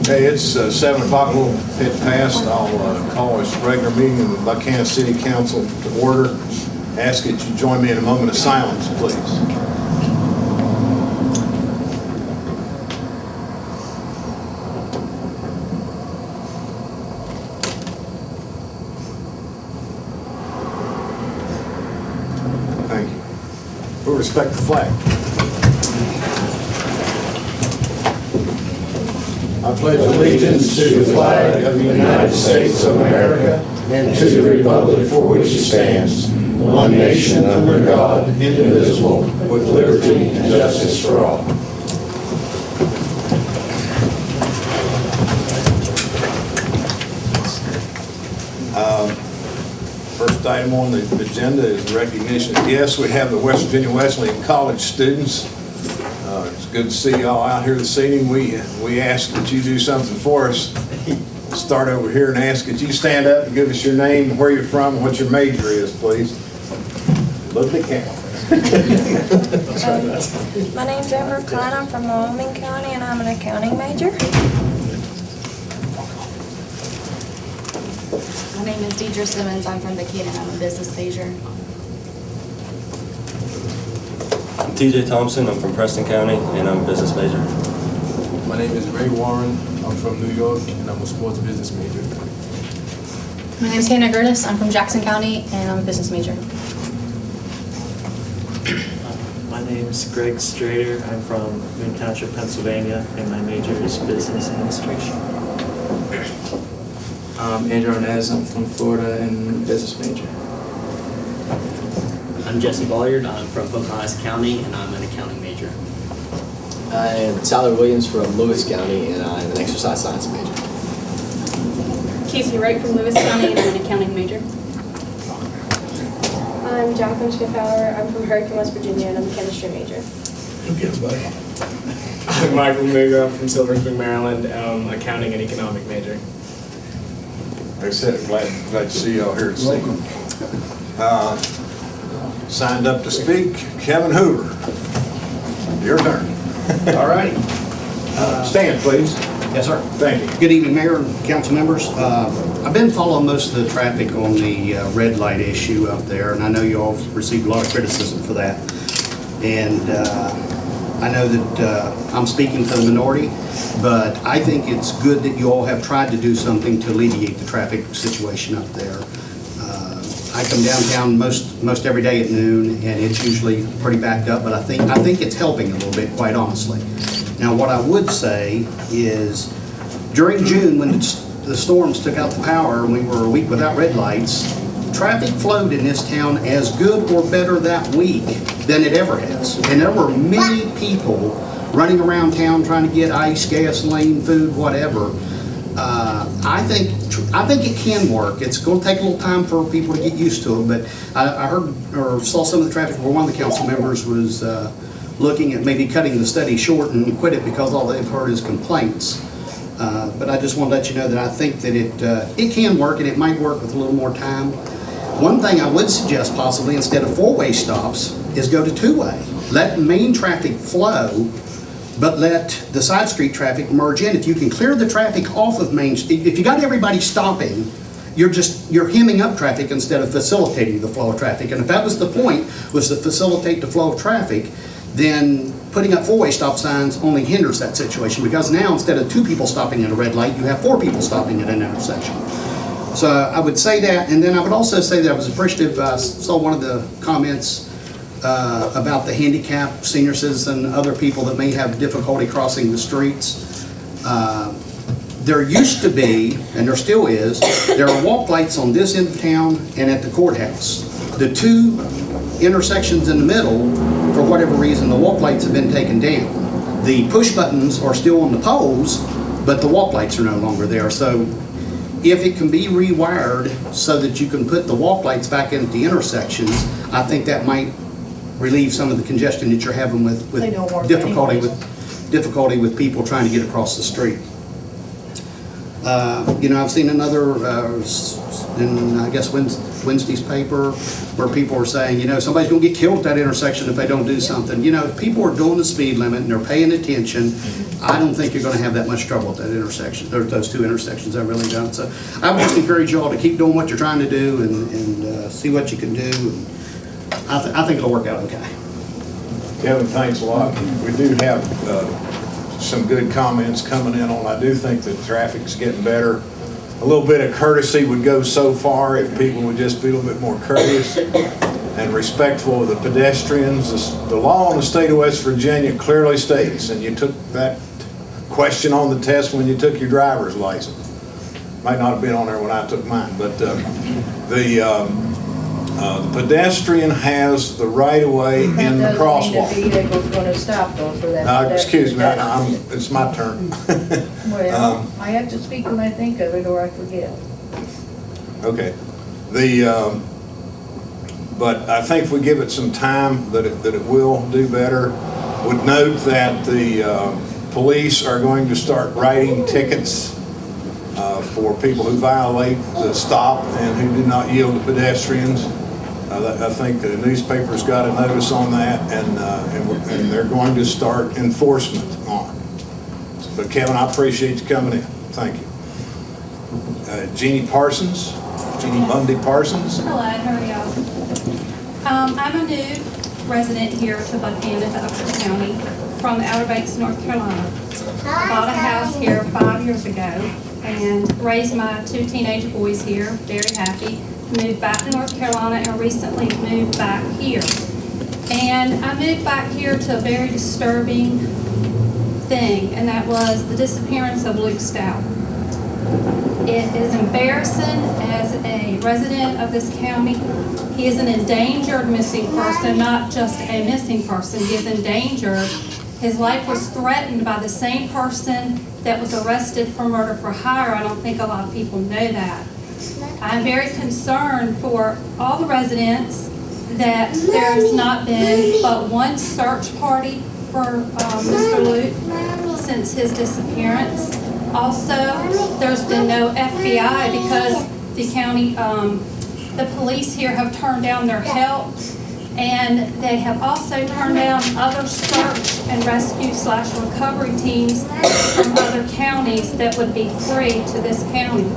Hey, it's 7 o'clock, we'll hit past. I'll call this regular meeting of the Buckhannon City Council to order. Ask that you join me in a moment of silence, please. Thank you. We'll respect the flag. I pledge allegiance to the flag of the United States of America and to the republic for which it stands, one nation under God, indivisible, with liberty and justice for all. First item on the agenda is recognition of guests. We have the West Virginia Wesleyan College students. It's good to see y'all out here this evening. We ask that you do something for us. Start over here and ask that you stand up and give us your name, where you're from, and what your major is, please. Look at the camera. My name's Buckhannon. I'm from Wyoming County, and I'm an accounting major. My name is Deidre Simmons. I'm from Buckhannon. I'm a business major. I'm TJ Thompson. I'm from Preston County, and I'm a business major. My name is Ray Warren. I'm from New York, and I'm a sports business major. My name is Hannah Gertis. I'm from Jackson County, and I'm a business major. My name is Greg Strader. I'm from Moon Township, Pennsylvania, and my major is business administration. Andrew Arnaz. I'm from Florida and business major. I'm Jesse Bolliard. I'm from Pocahontas County, and I'm an accounting major. I'm Tyler Williams from Lewis County, and I'm an exercise science major. Casey Wright from Lewis County, and I'm an accounting major. I'm Jacqueline Schiffauer. I'm from Hurricane, West Virginia, and I'm a chemistry major. I'm Michael Muga. I'm from Silver Spring, Maryland, accounting and economic major. Like I said, glad to see y'all here this evening. Signed up to speak, Kevin Hoover. Your turn. All right. Stand, please. Yes, sir. Thank you. Good evening, Mayor and council members. I've been following most of the traffic on the red light issue out there, and I know you all received a lot of criticism for that. And I know that I'm speaking for the minority, but I think it's good that you all have tried to do something to alleviate the traffic situation up there. I come downtown most every day at noon, and it's usually pretty backed up, but I think it's helping a little bit, quite honestly. Now, what I would say is, during June, when the storms took out the power and we were a week without red lights, traffic flowed in this town as good or better that week than it ever has. And there were many people running around town trying to get ice, gasoline, food, whatever. I think it can work. It's going to take a little time for people to get used to it, but I heard or saw some of the traffic where one of the council members was looking at maybe cutting the study short and quit it because all they've heard is complaints. But I just want to let you know that I think that it can work, and it might work with a little more time. One thing I would suggest possibly, instead of four-way stops, is go to two-way. Let main traffic flow, but let the side street traffic merge in. If you can clear the traffic off of Main Street, if you got everybody stopping, you're hemming up traffic instead of facilitating the flow of traffic. And if that was the point, was to facilitate the flow of traffic, then putting up four-way stop signs only hinders that situation, because now instead of 2 people stopping at a red light, you have 4 people stopping at an intersection. So I would say that, and then I would also say that I was appreciative. I saw one of the comments about the handicapped senior citizen, other people that may have difficulty crossing the streets. There used to be, and there still is, there are walk lights on this end of town and at the courthouse. The 2 intersections in the middle, for whatever reason, the walk lights have been taken down. The push buttons are still on the poles, but the walk lights are no longer there. So if it can be rewired so that you can put the walk lights back in at the intersections, I think that might relieve some of the congestion that you're having with difficulty with people trying to get across the street. You know, I've seen another, in I guess Wednesday's paper, where people are saying, you know, somebody's gonna get killed at that intersection if they don't do something. You know, if people are doing the speed limit and they're paying attention, I don't think you're gonna have that much trouble at that intersection, or those two intersections. I really don't. So I would just encourage y'all to keep doing what you're trying to do and see what you can do. And I think it'll work out okay. Kevin, thanks a lot. We do have some good comments coming in on, I do think that traffic's getting better. A little bit of courtesy would go so far if people would just be a little bit more courteous and respectful of the pedestrians. The law in the state of West Virginia clearly states, and you took that question on the test when you took your driver's license. Might not have been on there when I took mine, but the pedestrian has the right of way in the crosswalk. The vehicle's going to stop though for that. Excuse me, it's my turn. Well, I have to speak when I think of it or I forget. Okay. But I think if we give it some time, that it will do better. Would note that the police are going to start writing tickets for people who violate the stop and who do not yield to pedestrians. I think the newspaper's got a notice on that, and they're going to start enforcement on it. But Kevin, I appreciate you coming in. Thank you. Jeannie Bundy Parsons. Hello, how are y'all? I'm a new resident here to Buckhannon, to Upshur County, from the Outer Banks, North Carolina. I bought a house here 5 years ago and raised my 2 teenage boys here, very happy. Moved back to North Carolina and recently moved back here. And I moved back here to a very disturbing thing, and that was the disappearance of Luke Stout. It is embarrassing as a resident of this county. He is an endangered missing person, not just a missing person. He is endangered. His life was threatened by the same person that was arrested for murder for hire. I don't think a lot of people know that. I'm very concerned for all the residents that there has not been but one search party for Mr. Luke since his disappearance. Also, there's been no FBI because the county, the police here have turned down their help, and they have also turned down other search and rescue / recovery teams from other counties that would be free to this county.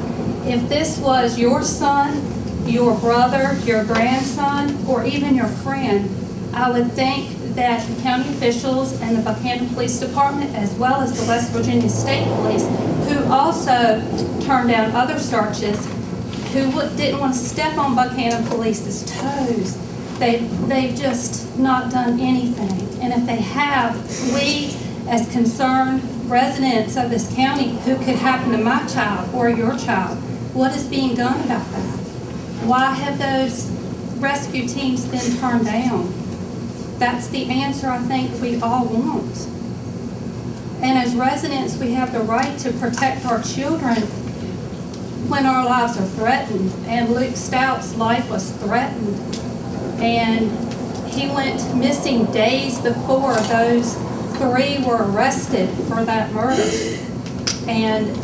If this was your son, your brother, your grandson, or even your friend, I would think that the county officials and the Buckhannon Police Department, as well as the West Virginia State Police, who also turned down other searches, who didn't want to step on Buckhannon Police's toes. They've just not done anything. And if they have, we as concerned residents of this county, who could happen to my child or your child, what is being done about that? Why have those rescue teams been turned down? That's the answer I think we all want. And as residents, we have the right to protect our children when our lives are threatened. And Luke Stout's life was threatened. And he went missing days before those 3 were arrested for that murder. And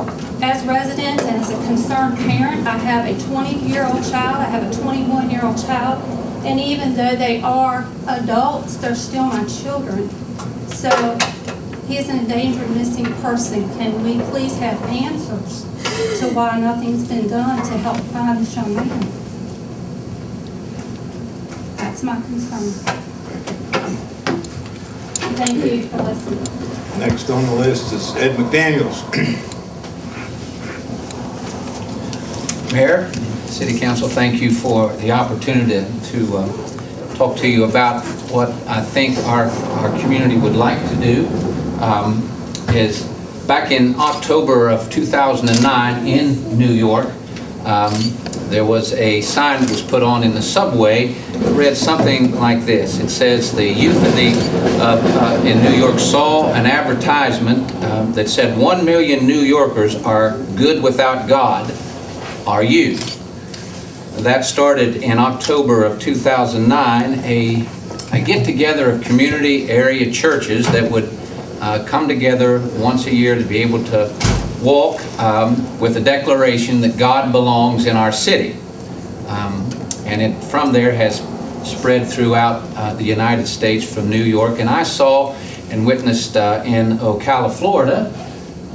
as residents and as a concerned parent, I have a 20-year-old child, I have a 21-year-old child, and even though they are adults, they're still my children. So he is an endangered missing person. Can we please have answers to why nothing's been done to help find this young man? That's my concern. Thank you for listening. Next on the list is Ed McDaniels. Mayor, City Council, thank you for the opportunity to talk to you about what I think our community would like to do. Is back in October of 2009 in New York, there was a sign that was put on in the subway that read something like this. It says, the youth in New York saw an advertisement that said, 1 million New Yorkers are good without God. Are you? That started in October of 2009, a get-together of community area churches that would come together once a year to be able to walk with a declaration that God belongs in our city. And it from there has spread throughout the United States from New York. And I saw and witnessed in Ocala, Florida.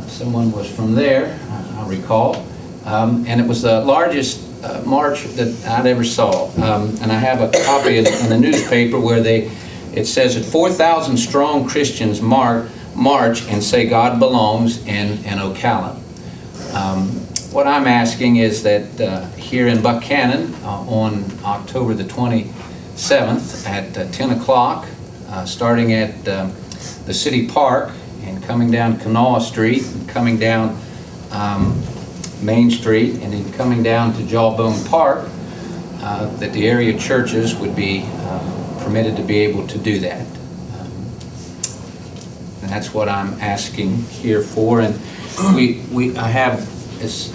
Someone was from there, I recall. And it was the largest march that I'd ever saw. And I have a copy in the newspaper where it says that 4,000 strong Christians march and say God belongs in Ocala. What I'm asking is that here in Buckhannon on October the 27th at 10 o'clock, starting at the city park and coming down Kanawha Street and coming down Main Street and then coming down to Jawbone Park, that the area churches would be permitted to be able to do that. And that's what I'm asking here for. And I have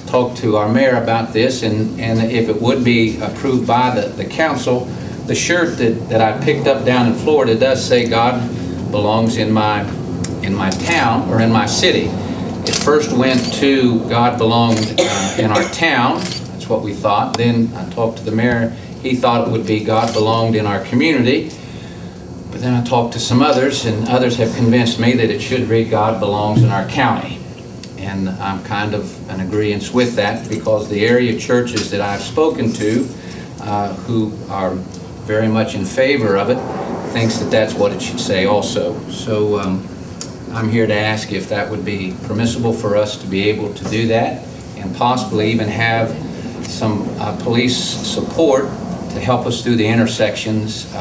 talked to our mayor about this, and if it would be approved by the council, the shirt that I picked up down in Florida does say God belongs in my town or in my city. It first went to God belonged in our town. That's what we thought. Then I talked to the mayor. He thought it would be God belonged in our community. But then I talked to some others, and others have convinced me that it should read God belongs in our county. And I'm kind of in agreement with that because the area churches that I've spoken to who are very much in favor of it thinks that that's what it should say also. So I'm here to ask if that would be permissible for us to be able to do that and possibly even have some police support to help us through the intersections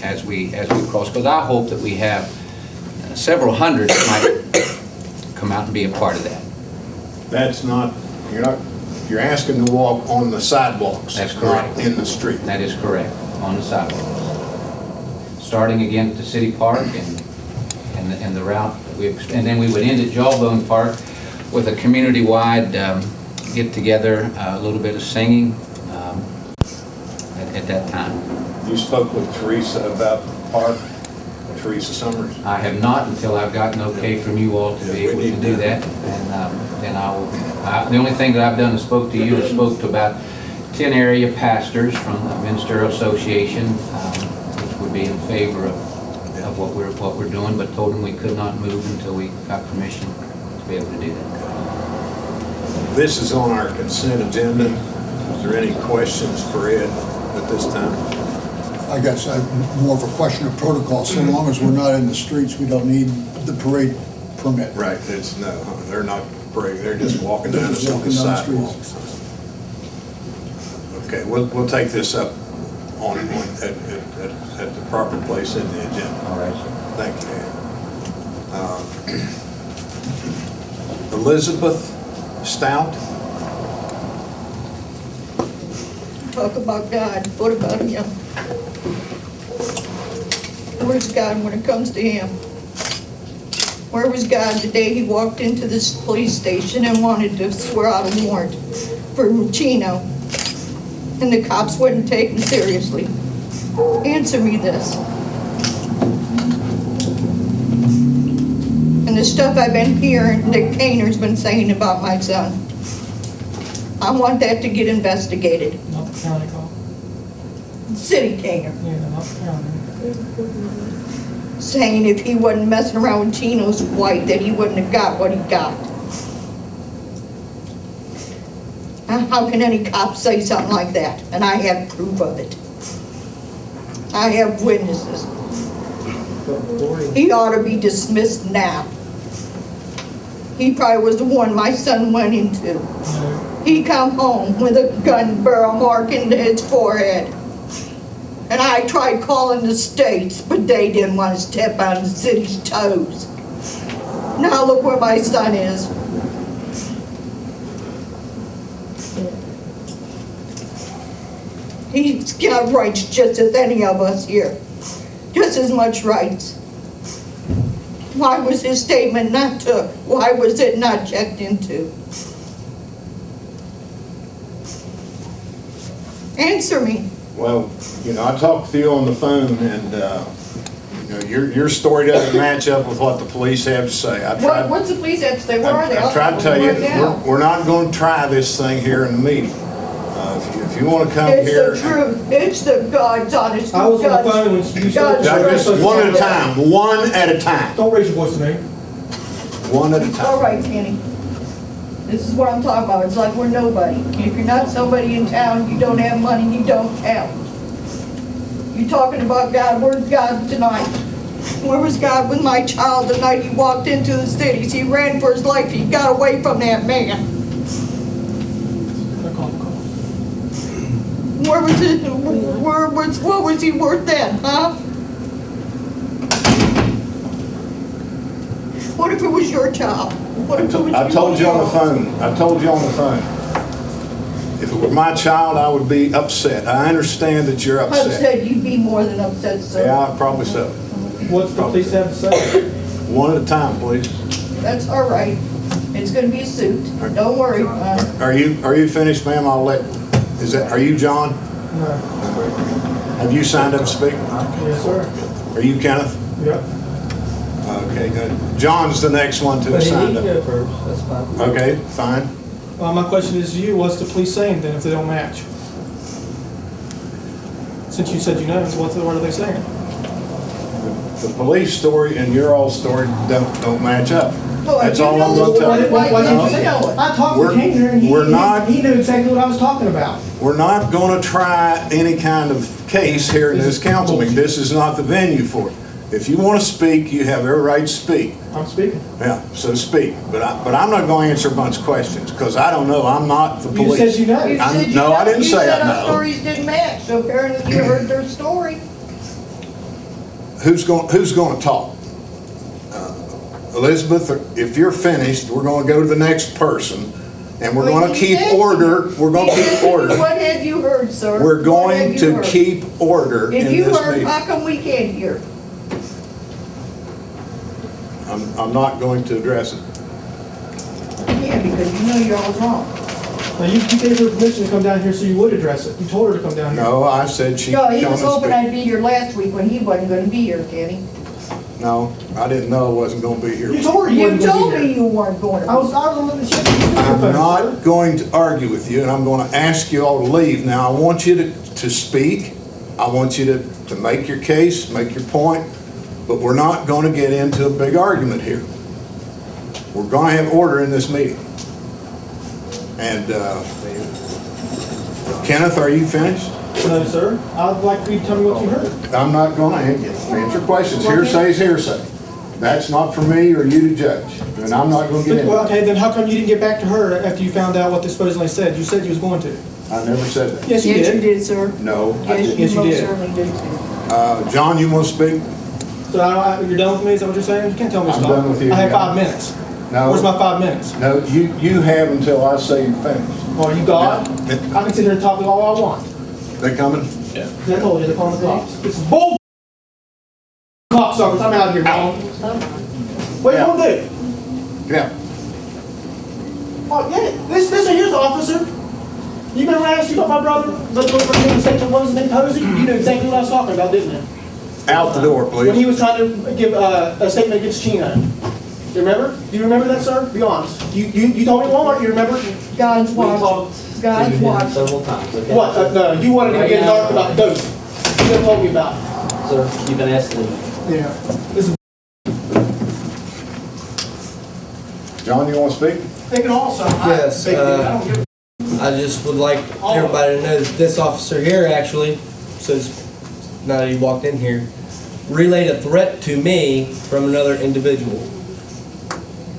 as we cross. Because I hope that we have several hundred that might come out and be a part of that. That's not, you're asking to walk on the sidewalks. That's correct. Not in the street. That is correct, on the sidewalks. Starting again at the city park and the route, and then we would end at Jawbone Park with a community-wide get-together, a little bit of singing at that time. You spoke with Teresa about the park, Teresa Summers? I have not until I've gotten okay from you all to be able to do that, and then I will. The only thing that I've done is spoke to you, or spoke to about 10 area pastors from the Ministerial Association, which would be in favor of what we're doing, but told them we could not move until we got permission to be able to do that. This is on our consent agenda. Is there any questions for Ed at this time? I guess more of a question of protocol. So long as we're not in the streets, we don't need the parade permit. Right. They're not parading. They're just walking down the sidewalks. Okay. We'll take this up at the proper place in the agenda. All right, sir. Thank you, Ed. Elizabeth Stout. Talk about God, what about him? Where's God when it comes to him? Where was God the day he walked into this police station and wanted to swear out a warrant for Chino? And the cops wouldn't take him seriously. Answer me this. And the stuff I've been hearing that Kaner's been saying about my son, I want that to get investigated. Not the county call? City Kaner. Yeah, not the county. Saying if he wasn't messing around with Chino's wife, that he wouldn't have got what he got. How can any cop say something like that? And I have proof of it. I have witnesses. He ought to be dismissed now. He probably was the one my son went into. He come home with a gun barrel mark into his forehead. And I tried calling the states, but they didn't want to step on the city's toes. Now look where my son is. He's got rights just as any of us here. Just as much rights. Why was his statement not took? Why was it not checked into? Answer me. Well, I talked to you on the phone, and You know, your story doesn't match up with what the police have to say. What's the police have to say? Where are they? I tried to tell you, Right now. we're not going to try this thing here in the meeting. If you want to come here. It's the truth. It's the God's honest. I was on the phone when you said. Just one at a time. One at a time. Don't raise your voice to me. One at a time. All right, Kenny. This is what I'm talking about. It's like we're nobody. If you're not somebody in town, you don't have money, you don't count. You're talking about God. Where's God tonight? Where was God with my child the night he walked into the cities? He ran for his life. He got away from that man. Where was it? What was he worth then, huh? What if it was your child? What if it was I told you on the yours? phone. I told you on the phone. If it were my child, I would be upset. I understand that you're upset. Upset, you'd be more than upset, sir. Yeah, probably so. What's the police have to say? One at a time, please. That's all right. It's gonna be a suit. Don't worry. Are you finished, ma'am? Are you John? No. Have you signed up to speak? Yes, sir. Are you Kenneth? Yep. Okay, good. John's the next one to But he sign can up. go first, that's fine. Okay, fine. My question is to you, what's the police saying then if they don't match? Since you said you know, what are they saying? The police story and your all story don't match up. Well, That's you all know I'm going to tell you. Why didn't you say No. that? I talked We're- to Kaner and we're not- he knew exactly what I was talking about. We're not going to try any kind of case here in this council meeting. This is not the venue for it. If you want to speak, you have every right to speak. I'm speaking. Yeah, so speak. But I'm not going to answer a bunch of questions because I don't know. I'm not the You police. said you know. You I'm- said you no, know. I didn't say You said I our know. stories didn't match, so apparently you heard their story. Who's going to talk? Elizabeth, if you're finished, we're going to go to the next person, and we're Well, going to you keep said- order. We're going to keep order. What have you heard, sir? We're What going have you to heard? keep order in If you this heard, meeting. how come we can't hear? I'm not going to address it. Yeah, because you know you're all wrong. Now, you gave her permission to come down here so you would address it. You told her to come down here. No, I said she No, could he come was and hoping speak. I'd be here last week when he wasn't gonna be here, Kenny. No, I didn't know I wasn't going to be here. You told her you You wasn't going to told be me here. you weren't going to I was be. on the ship. I'm not going to argue with you, and I'm going to ask you all to leave. Now, I want you to speak. I want you to make your case, make your point, but we're not going to get into a big argument here. We're going to have order in this meeting. And Kenneth, are you finished? No, sir. I'd like for you to tell me what you heard. I'm not going to answer questions. Hearsay is hearsay. That's not for me or you to judge, and I'm not going to get into Well, it. okay, then how come you didn't get back to her after you found out what they supposedly said? You said you was going to. I never said that. Yes, you Yes, you did. did, sir. No, I Yes, didn't. Yes, you most did. certainly did too. John, you want to speak? So you're done with me? Is that what you're saying? You can't tell me to I'm stop. done with you. I have 5 minutes. No. Where's my 5 minutes? No, you have until I say you're finished. Oh, are you God? Yeah. I can sit here and talk all I want. They coming? Yeah. I told you, they're calling the cops. This is bull. Cocksuckers, I'm out of here, John. What you gonna do? Get out. Oh, yeah, here's the officer. You remember when I asked you about my brother? Let's go for him and what was his name, Posey? You knew exactly what I was talking about, didn't you? Out the door, When he please. was trying to give a statement against Chino. You remember? Do you remember that, sir? Be honest. You told me at Walmart, you remember? God's We watch. talked God's to him watch. several times, okay? What? No, you wanted to get dark about ghosts. You never told me about it. Sir, you've been asked to leave. Yeah. This is John, you want to speak? take it all, sir. Yes, I don't give a I just would like everybody to know that this officer here actually, since now that he walked in here, relayed a threat to me from another individual.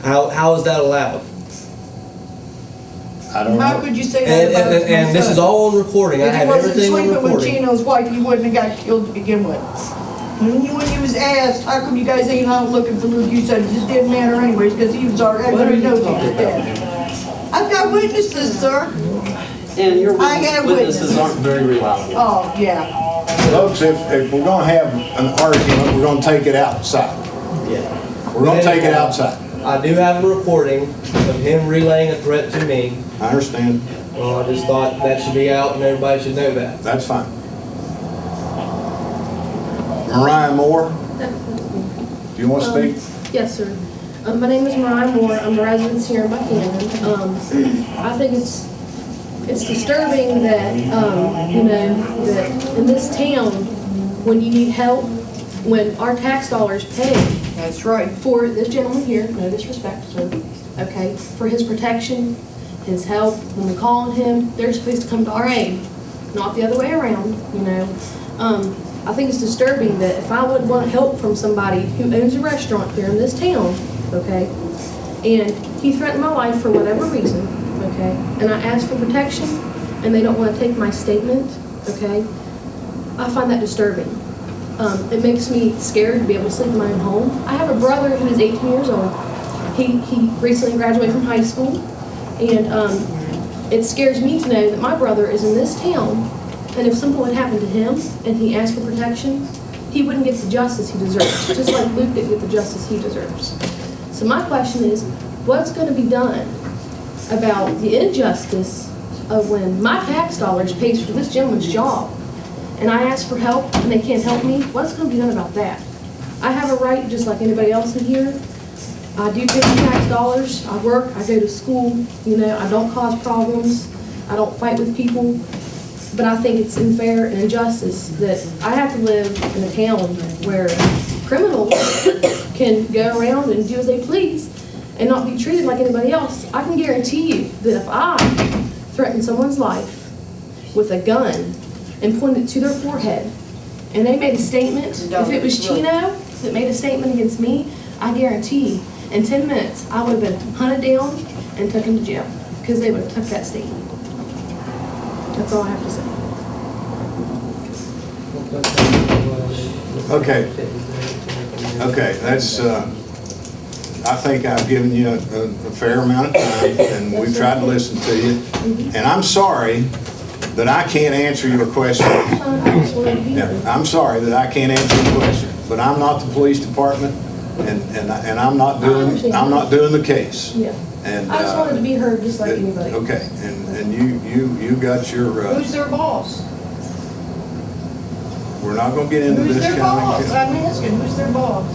How is that allowed? I don't How know. could you say that about my And this is son? all on recording. I If he have wasn't everything on sleeping with recording. Chino's wife, he wouldn't have got killed to begin with. When he was asked, how come you guys ain't out looking for Luke, you said it just didn't matter anyways, because he was already, everybody knows he was dead. I've got witnesses, sir. And your I have witnesses witnesses. aren't very reliable. Oh, yeah. Folks, if we're going to have an argument, we're going to take it outside. Yeah. We're going to take it outside. I do have a recording of him relaying a threat to me. I understand. Well, I just thought that should be out and everybody should know that. That's fine. Mariah Moore, Do you want to speak? Yes, sir. My name is Mariah Moore. I'm a resident here in Buckhannon. I think it's disturbing that, that in this town, when you need help, when our tax dollars pay. That's right. For this gentleman here, no disrespect, sir, okay, for his protection, his help, when we call on him, they're supposed to come to our aid, not the other way around, I think it's disturbing that if I would want help from somebody who owns a restaurant here in this town, okay, and he threatened my life for whatever reason, okay, and I asked for protection, and they don't want to take my statement, okay, I find that disturbing. It makes me scared to be able to sleep in my own home. I have a brother who is 18 years old. He recently graduated from high school, and it scares me to know that my brother is in this town, and if something would happen to him and he asked for protection, he wouldn't get the justice he deserves, just like Luke didn't get the justice he deserves. So my question is, what's going to be done about the injustice of when my tax dollars pays for this gentleman's job, and I ask for help and they can't help me? What's going to be done about that? I have a right just like anybody else in here. I do pay my tax dollars. I work, I go to school, I don't cause problems. I don't fight with people. But I think it's unfair and injustice that I have to live in a town where criminals can go around and do as they please and not be treated like anybody else. I can guarantee you that if I threaten someone's life with a gun and point it to their forehead, and they made a statement, if it was Chino that made a statement against me, I guarantee in 10 minutes I would have been hunted down and taken to jail because they would have took that statement. That's all I have to say. Okay. Okay, that's, I think I've given you a fair amount of time, and we've tried to listen to you. And I'm sorry that I can't answer your question. Yeah, I'm sorry that I can't answer your question, but I'm not the police department, and I'm not doing the case. Yeah. And I just wanted to be heard just like anybody. Okay, and you got your. Who's their boss? We're not going to get into Who's this their boss? I'm asking, who's their boss?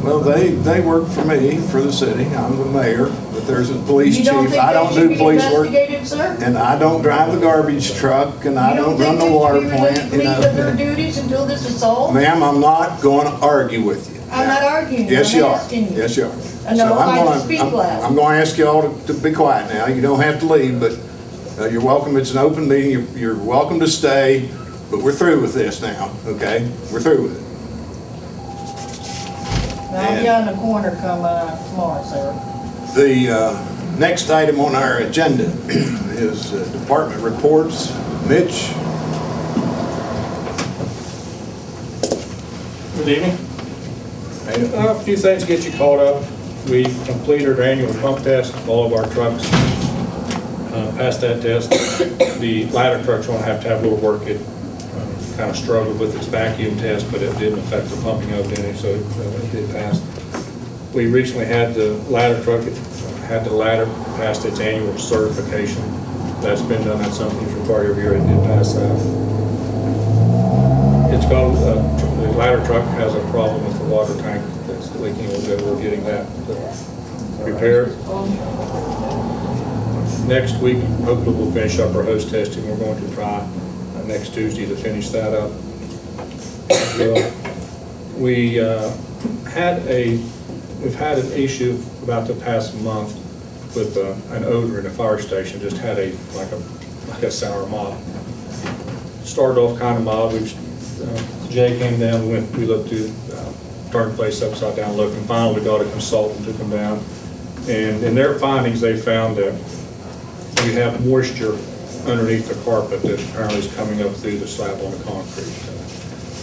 Well, they work for me, for the city. I'm the mayor, but there's a police You chief. don't think I don't they should do be police work. investigated, sir? And I don't drive the garbage truck, and I don't run the water plant. Leave their duties until this is solved? Ma'am, I'm not going to argue with you. I'm not arguing. Yes, I'm you are. asking you. Yes, you are. I know, I I'm like to speak loud. I'm going to ask you all to be quiet now. You don't have to leave, but you're welcome. It's an open meeting. You're welcome to stay, but we're through with this now, okay? We're through with it. I'll be on the corner come tomorrow, sir. The next item on our agenda is department reports. Mitch? Good evening. A few things to get you caught up. We completed our annual pump test of all of our trucks. Passed that test. The ladder truck's going to have a little work. It kind of struggled with its vacuum test, but it didn't affect the pumping of any, so it did pass. We recently had the ladder truck, had the ladder passed its annual certification. That's been done. That's something that's required every year. It did pass that. It's got, the ladder truck has a problem with the water tank that's leaking a little bit. We're getting that repaired. Next week, hopefully we'll finish up our hose testing. We're going to try next Tuesday to finish that up. We've had an issue about the past month with an odor in a fire station. Just had like a sour mop. Started off kind of mild. Jay came down, we looked to turn the place upside down, looked, and finally we got a consultant to come down. And in their findings, they found that we have moisture underneath the carpet that apparently is coming up through the slab on the concrete.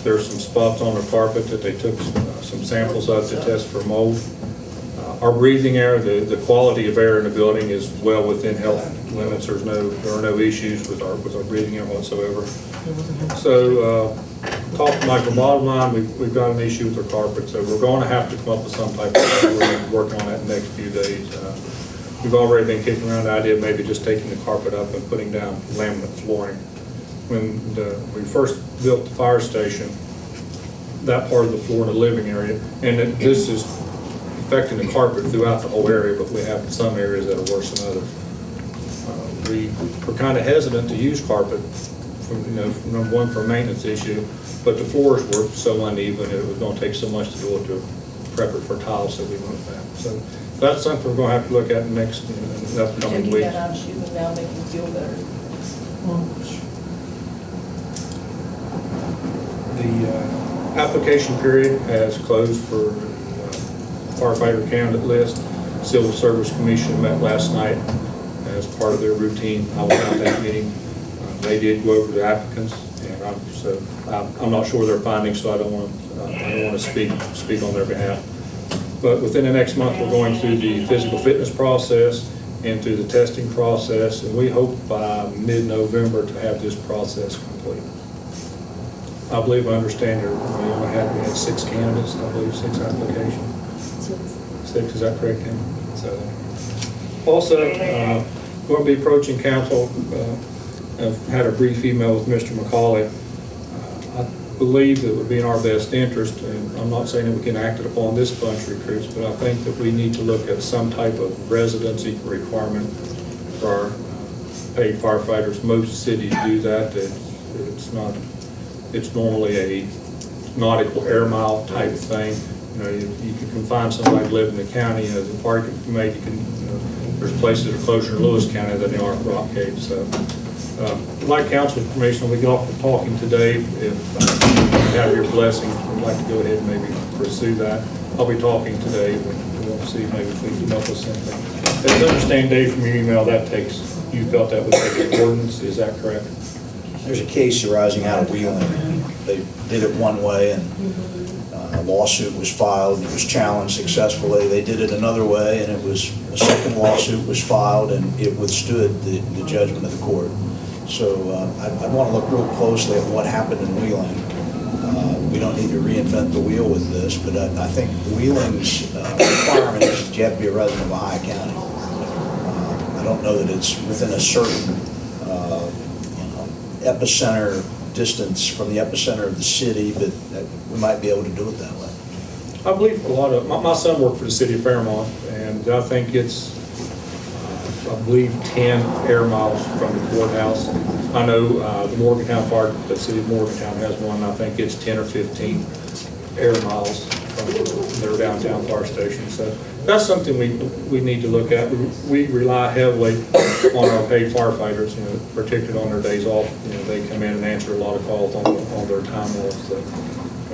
There's some spots on the carpet that they took some samples of to test for mold. Our breathing air, the quality of air in the building is well within health limits. There are no issues with our breathing air whatsoever. So, talk to Michael, bottom line, we've got an issue with our carpet, so we're going to have to come up with some type of, we're going to work on that in the next few days. We've already been kicking around the idea of maybe just taking the carpet up and putting down laminate flooring. When we first built the fire station, that part of the floor in the living area. And this is affecting the carpet throughout the whole area, but we have some areas that are worse than others. We're kind of hesitant to use carpet, number one, for a maintenance issue, but the floors were so uneven, it was going to take so much to do it to prep it for tiles that we went with that. So that's something we're going to have to look at next, in the upcoming weeks. Out of shoe and now make you feel better. The application period has closed for firefighter candidate list. Civil Service Commission met last night as part of their routine. I was at that meeting. They did go over the applicants, and I'm not sure their findings, so I don't want to speak on their behalf. But within the next month, we're going through the physical fitness process and through the testing process, and we hope by mid-November to have this process complete. I believe I understand we had 6 candidates, I believe 6 applications. 6, is that correct, Tim? So, also, going to be approaching council. I've had a brief email with Mr. McCauley. I believe it would be in our best interest, and I'm not saying that we can act it upon this bunch of recruits, but I think that we need to look at some type of residency requirement for our paid firefighters. Most cities do that. It's normally a nautical air mile type of thing. You can find somebody to live in the county. The park maybe there's places that are closer to Lewis County than they are at Rock Cave. So, like council information, we got to talking today. If you have your blessing, we'd like to go ahead and maybe pursue that. I'll be talking today. We'll see maybe if we can help with something. As I understand, Dave, from your email, you felt that would take an ordinance. Is that correct? There's a case arising out of Wheeling. They did it one way, and a lawsuit was filed. It was challenged successfully. They did it another way, and a second lawsuit was filed, and it withstood the judgment of the court. So I'd want to look real closely at what happened in Wheeling. We don't need to reinvent the wheel with this, but I think Wheeling's requirement is that you have to be a resident of Ohio County. I don't know that it's within a certain epicenter distance from the epicenter of the city, but we might be able to do it that way. I believe a lot of, my son worked for the city of Fairmont, and I think it's, I believe 10 air miles from the courthouse. I know the Morgantown Fire, the city of Morgantown has one. I think it's 10 or 15 air miles from their downtown fire station. So that's something we need to look at. We rely heavily on our paid firefighters, particularly on their days off. They come in and answer a lot of calls on their time off. So,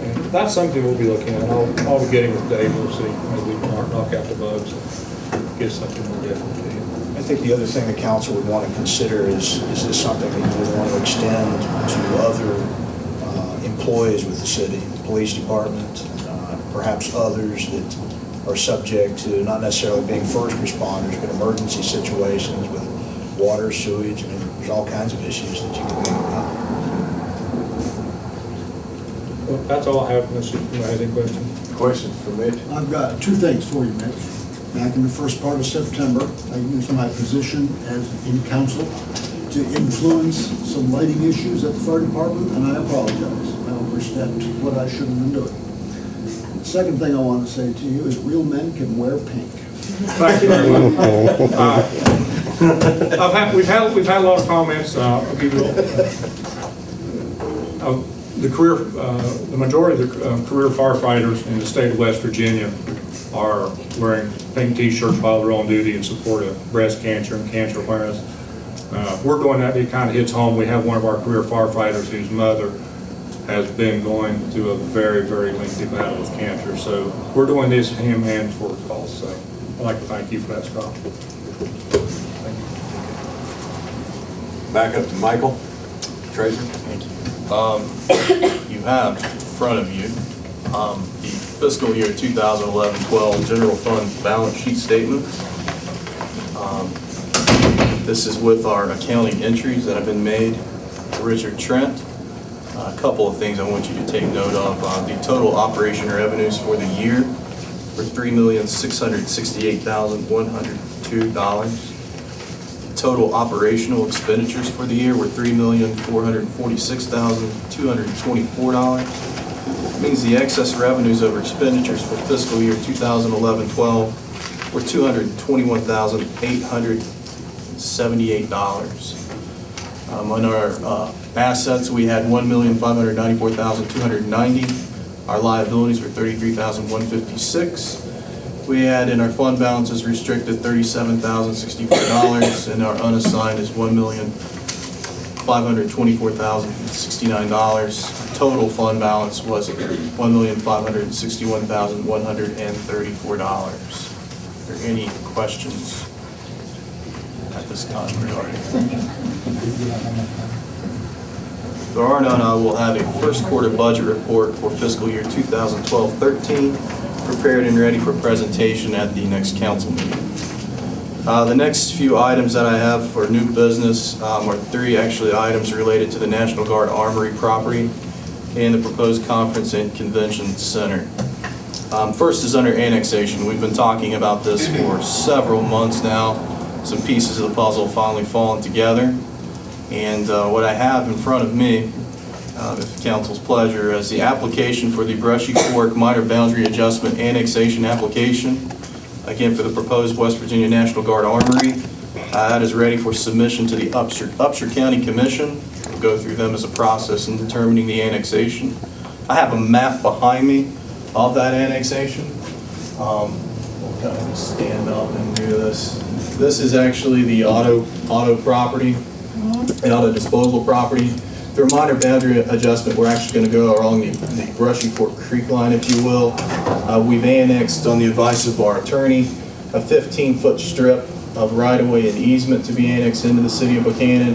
and that's something we'll be looking at. I'll be getting with Dave. We'll see. Maybe we can knock out the bugs and get something more different to you. I think the other thing the council would want to consider is this something that you would want to extend to other employees with the city, the police department, perhaps others that are subject to not necessarily being first responders, but emergency situations with water, sewage. I mean, there's all kinds of issues that you can think about. Well, that's all I have, unless you have any questions. Questions for Mitch? I've got 2 things for you, Mitch. Back in the first part of September, I used my position as in council to influence some lighting issues at the fire department, and I apologize. I overstepped what I shouldn't have been doing. The second thing I want to say to you is real men can wear pink. Thank you very much. We've had a lot of comments. I'll give you the majority of the career firefighters in the state of West Virginia are wearing pink T-shirts while they're on duty in support of breast cancer and cancer awareness. We're doing that. It kind of hits home. We have one of our career firefighters whose mother has been going through a very, very lengthy battle with cancer. So we're doing this for him and for the cause. So I'd like to thank you for that, Scott. Thank you. Back up to Michael. Treasurer. Thank you. You have in front of you the fiscal year 2011-12 general fund balance sheet statement. This is with our accounting entries that have been made to Richard Trent. A couple of things I want you to take note of. The total operation revenues for the year were $3,668,102. The total operational expenditures for the year were $3,446,224. means the excess revenues over expenditures for fiscal year 2011-12 were $221,878. On our assets, we had $1,594,290. Our liabilities were $33,156. We had in our fund balances restricted $37,064, and our unassigned is $1,524,069. Total fund balance was $1,561,134. Are there any questions at this time regarding? If there are none, I will have a first quarter budget report for fiscal year 2012-13 prepared and ready for presentation at the next council meeting. The next few items that I have for new business are three actually items related to the National Guard Armory property and the proposed conference and convention center. First is under annexation. We've been talking about this for several months now. Some pieces of the puzzle finally falling together. And what I have in front of me, if council's pleasure, is the application for the Brushy Fork Minor Boundary Adjustment Annexation application. Again, for the proposed West Virginia National Guard Armory. That is ready for submission to the Upshur County Commission. We'll go through them as a process in determining the annexation. I have a map behind me of that annexation. We'll kind of stand up and do this. This is actually the auto property, the auto disposal property. Through a minor boundary adjustment, we're actually going to go along the Brushy Fork Creek line, if you will. We've annexed, on the advice of our attorney, a 15-foot strip of right-of-way and easement to be annexed into the city of Buckhannon.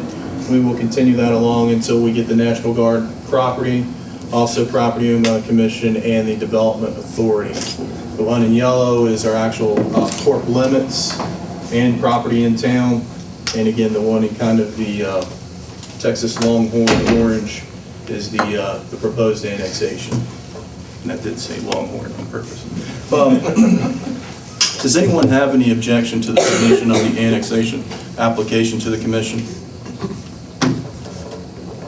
We will continue that along until we get the National Guard property, also property owned by the commission and the development authority. The one in yellow is our actual corp limits and property in town. And again, the one in kind of the Texas Longhorn orange is the proposed annexation. And that did say Longhorn on purpose. Does anyone have any objection to the submission of the annexation application to the commission?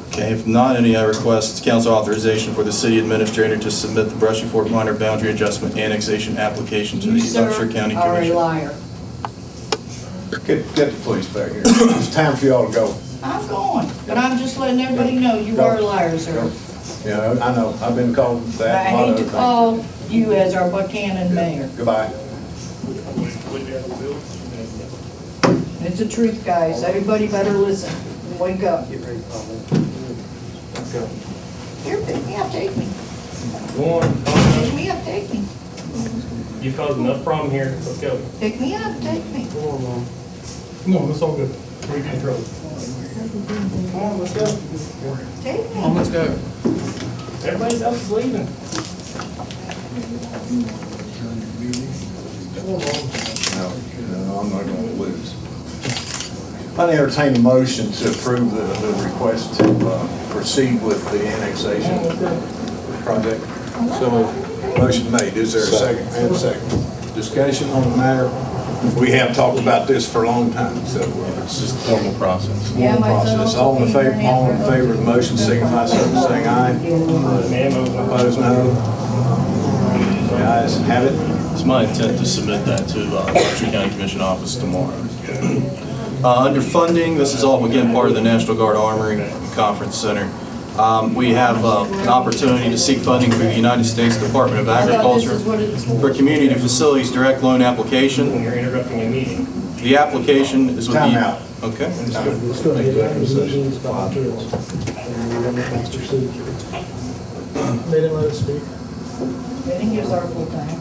Okay, if not, any I request council authorization for the city administrator to submit the Brushy Fork Minor Boundary Adjustment Annexation application to the Upshur County You, sir, are a Commission. liar. Get the police back here. It's time for y'all to go. I'm going, but I'm just letting everybody know you are a liar, sir. Yeah, I know. I've been called that. I hate to call you as our Buckhannon mayor. Goodbye. It's the truth, guys. Everybody better listen. Wake up. Get ready, Pablo. Let's go. Here, pick me up, take me. Go on. Pick me up, take me. You've caused enough problem here. Let's go. Pick me up, take me. Come on, Mom. Come on, it's all good. We're in trouble. Come on, let's go. Take me. Come on, let's go. Everybody else is leaving. Come on, Mom. No, I'm not going to lose. I entertain a motion to approve the request to proceed with the annexation project. So motion made. Is there a second? And a second. Discussion on the matter. We have talked about this for a long time, so It's just the formal process. Yeah, my process. All in favor of the motion, signify so by saying aye. Opposed, no. The ayes have it. It's my intent to submit that to the Upshur County Commission office tomorrow. Under funding, this is all, again, part of the National Guard Armory Conference Center. We have an opportunity to seek funding through the United States Department of Agriculture for Community Facilities Direct Loan Application. You're interrupting a meeting. The application is with Time the... out. Okay. Let's go to executive session. They didn't let us speak. They didn't give us our full time.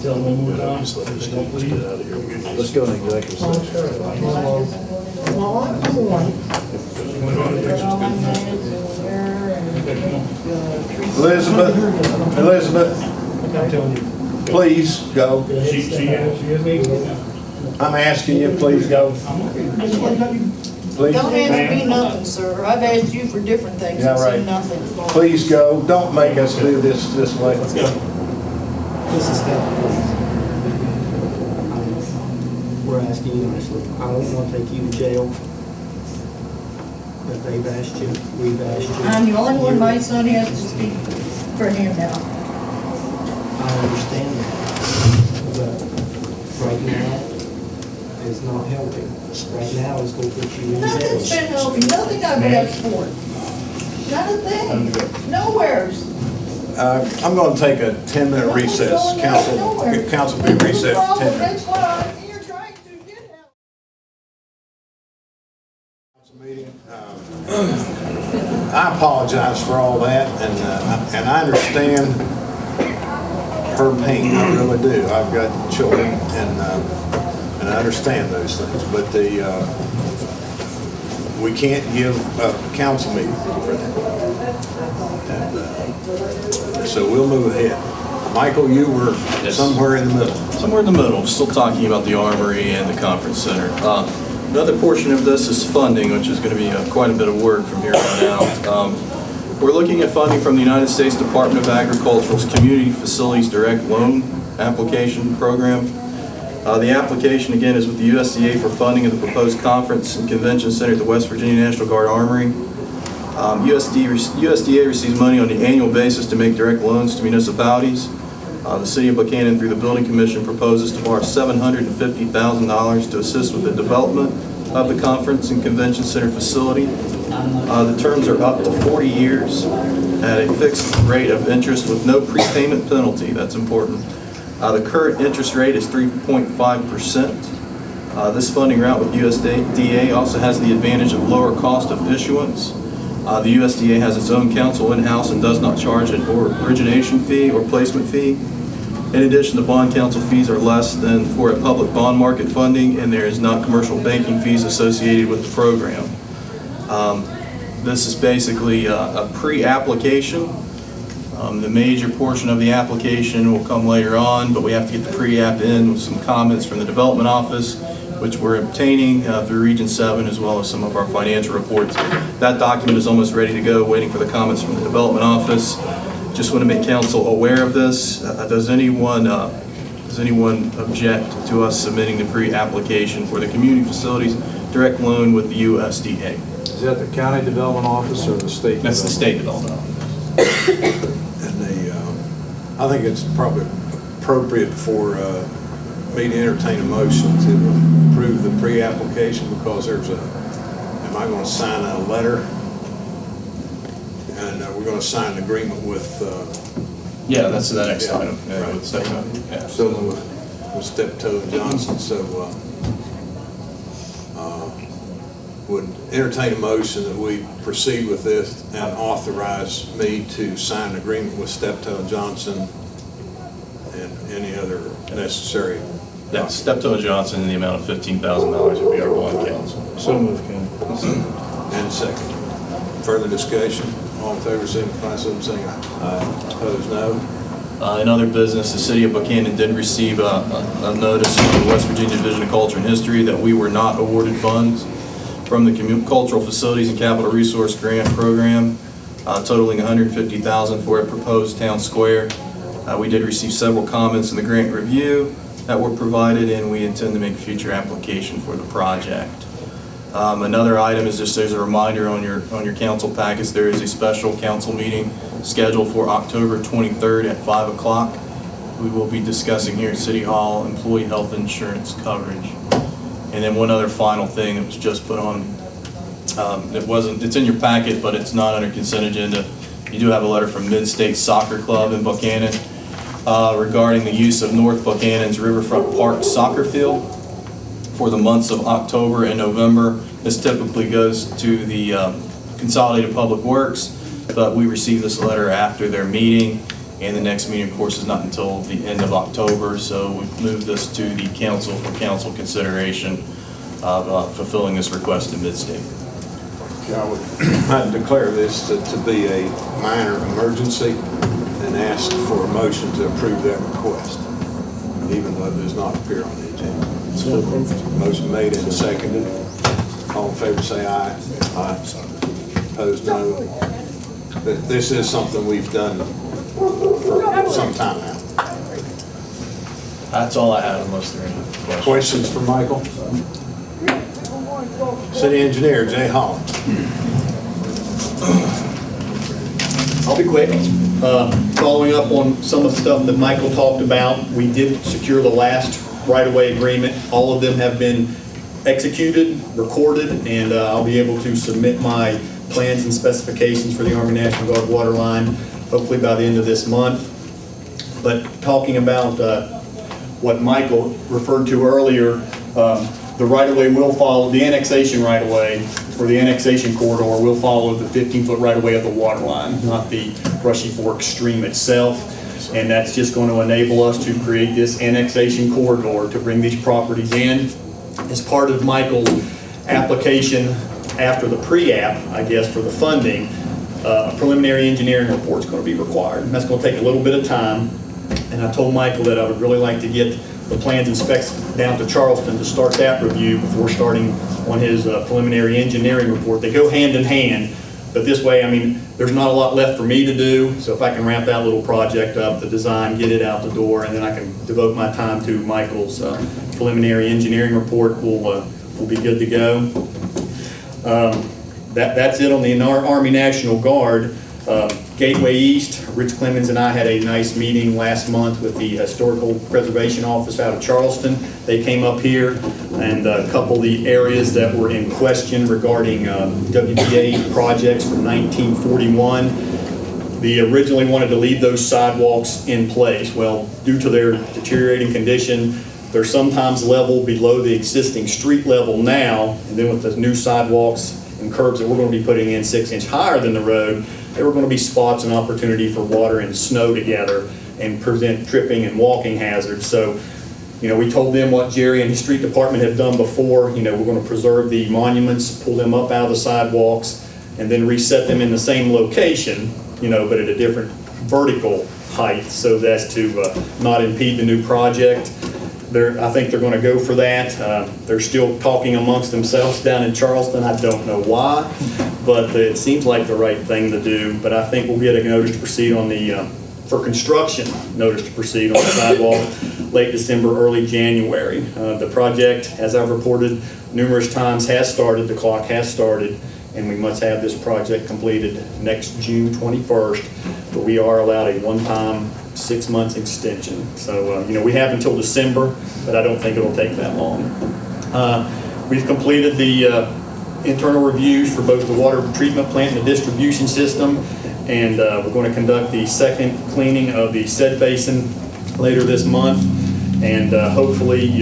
Tell them one more time. Let's go to executive session. Elizabeth, I'm telling you. please go. She is me. I'm asking you, please go. Please. Don't ask me nothing, sir. I've asked you for different things Yeah, and right. seen nothing. Please go. Don't make us do this way. Let's go. This is good. we're asking you nicely. I don't want to take you to jail. But they've asked you, we've asked you. I'm the only one my son has to speak for him now. I understand that. But right now is not helping. Right now is going to put you in jail. Nothing's been helping, nothing I've asked for. Not a thing, nowheres. I'm going to take a 10-minute recess. Council will be recessed for 10 minutes. That's what I'm here trying to get out. I apologize for all that, and I understand her pain. I really do. I've got children, and I understand those things. But we can't give a council meeting for that. And, so we'll move ahead. Michael, you were somewhere in the middle. Somewhere in the middle, still talking about the Armory and the conference center. Another portion of this is funding, which is going to be quite a bit of work from here on out. We're looking at funding from the United States Department of Agriculture's Community Facilities Direct Loan Application Program. The application, again, is with the USDA for funding of the proposed conference and convention center at the West Virginia National Guard Armory. USDA receives money on an annual basis to make direct loans to municipalities. The City of Buckhannon, through the Building Commission, proposes to borrow $750,000 to assist with the development of the conference and convention center facility. The terms are up to 40 years at a fixed rate of interest with no prepayment penalty. That's important. The current interest rate is 3.5%. This funding route with USDA also has the advantage of lower cost of issuance. The USDA has its own counsel in-house and does not charge an origination fee or placement fee. In addition, the bond counsel fees are less than for a public bond market funding, and there is not commercial banking fees associated with the program. This is basically a pre-application. The major portion of the application will come later on, but we have to get the pre-app in with some comments from the development office, which we're obtaining through Region 7, as well as some of our financial reports. That document is almost ready to go, waiting for the comments from the development office. Just want to make council aware of this. Does anyone object to us submitting the pre-application for the community facilities direct loan with the USDA? Is that the county development office or the state? That's the state development office. And I think it's probably appropriate for me to entertain a motion to approve the pre-application, because am I going to sign a letter? And we're going to sign an agreement with... Yeah, that's the next item. Yeah, right. With Steptoe. Yeah. So with Steptoe and Johnson. So would entertain a motion that we proceed with this and authorize me to sign an agreement with Steptoe and Johnson and any other necessary... Yeah, Steptoe and Johnson in the amount of $15,000 would be our bond counsel. So moved, Ken. And second. Further discussion? All in favor, signify so by saying aye. Opposed, no. In other business, the City of Buckhannon did receive a notice from the West Virginia Division of Culture and History that we were not awarded funds from the Cultural Facilities and Capital Resource Grant Program, totaling $150,000 for a proposed town square. We did receive several comments in the grant review that were provided, and we intend to make a future application for the project. Another item is just as a reminder on your council packets, there is a special council meeting scheduled for October 23rd at 5 o'clock. We will be discussing here at City Hall employee health insurance coverage. And then one other final thing that was just put on, it's in your packet, but it's not under consent agenda. You do have a letter from Mid-State Soccer Club in Buckhannon regarding the use of North Buckhannon's Riverfront Park soccer field for the months of October and November. This typically goes to the Consolidated Public Works, but we received this letter after their meeting, and the next meeting, of course, is not until the end of October, so we've moved this to the council for council consideration of fulfilling this request in Mid-State. I'd declare this to be a minor emergency and ask for a motion to approve that request, even though it does not appear on the agenda. So approved. Motion made and seconded. All in favor say aye. Aye. Opposed, no. This is something we've done for some time now. That's all I have unless there are any questions. Questions for Michael? City Engineer Jay Holland. I'll be quick. Following up on some of the stuff that Michael talked about, we did secure the last right-of-way agreement. All of them have been executed, recorded, and I'll be able to submit my plans and specifications for the Army National Guard water line hopefully by the end of this month. But talking about what Michael referred to earlier, the right-of-way will follow, the annexation right-of-way, or the annexation corridor will follow the 15-foot right-of-way of the water line, not the Brushy Fork stream itself. And that's just going to enable us to create this annexation corridor to bring these properties in. As part of Michael's application after the pre-app, I guess, for the funding, a preliminary engineering report is going to be required. And that's going to take a little bit of time. And I told Michael that I would really like to get the plans and specs down to Charleston to start that review before starting on his preliminary engineering report. They go hand in hand, but this way, I mean, there's not a lot left for me to do. So if I can ramp that little project up, the design, get it out the door, and then I can devote my time to Michael's preliminary engineering report, we'll be good to go. That's it on the Army National Guard. Gateway East, Rich Clemens and I had a nice meeting last month with the Historical Preservation Office out of Charleston. They came up here and a couple of the areas that were in question regarding WPA projects from 1941. They originally wanted to leave those sidewalks in place. Well, due to their deteriorating condition, they're sometimes level below the existing street level now, and then with the new sidewalks and curbs that we're going to be putting in 6 inches higher than the road, there were going to be spots and opportunity for water and snow together and present tripping and walking hazards. So, you know, we told them what Jerry and his street department have done before. You know, we're going to preserve the monuments, pull them up out of the sidewalks, and then reset them in the same location, you know, but at a different vertical height so as to not impede the new project. I think they're going to go for that. They're still talking amongst themselves down in Charleston. I don't know why, but it seems like the right thing to do. But I think we'll get a notice to proceed on the, for construction, notice to proceed on the sidewalk late December, early January. The project, as I've reported numerous times, has started. The clock has started, and we must have this project completed next June 21st. But we are allowed a one-time 6 months extension. So, you know, we have until December, but I don't think it'll take that long. We've completed the internal reviews for both the water treatment plant and the distribution system, and we're going to conduct the second cleaning of the said basin later this month, and hopefully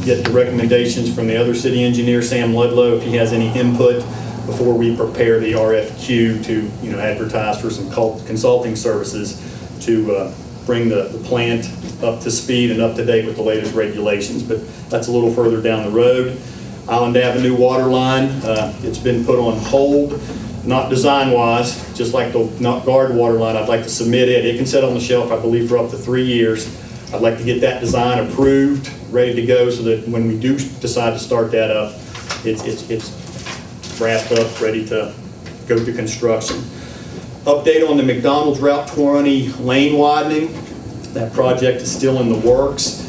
get the recommendations from the other city engineer, Sam Ludlow, if he has any input before we prepare the RFQ to, you know, advertise for some consulting services to bring the plant up to speed and up to date with the latest regulations. But that's a little further down the road. Island Avenue water line, it's been put on hold, not design-wise, just like the Guard water line. I'd like to submit it. It can sit on the shelf, I believe, for up to 3 years. I'd like to get that design approved, ready to go, so that when we do decide to start that up, it's wrapped up, ready to go to construction. Update on the McDonald's Route 20 lane widening. That project is still in the works.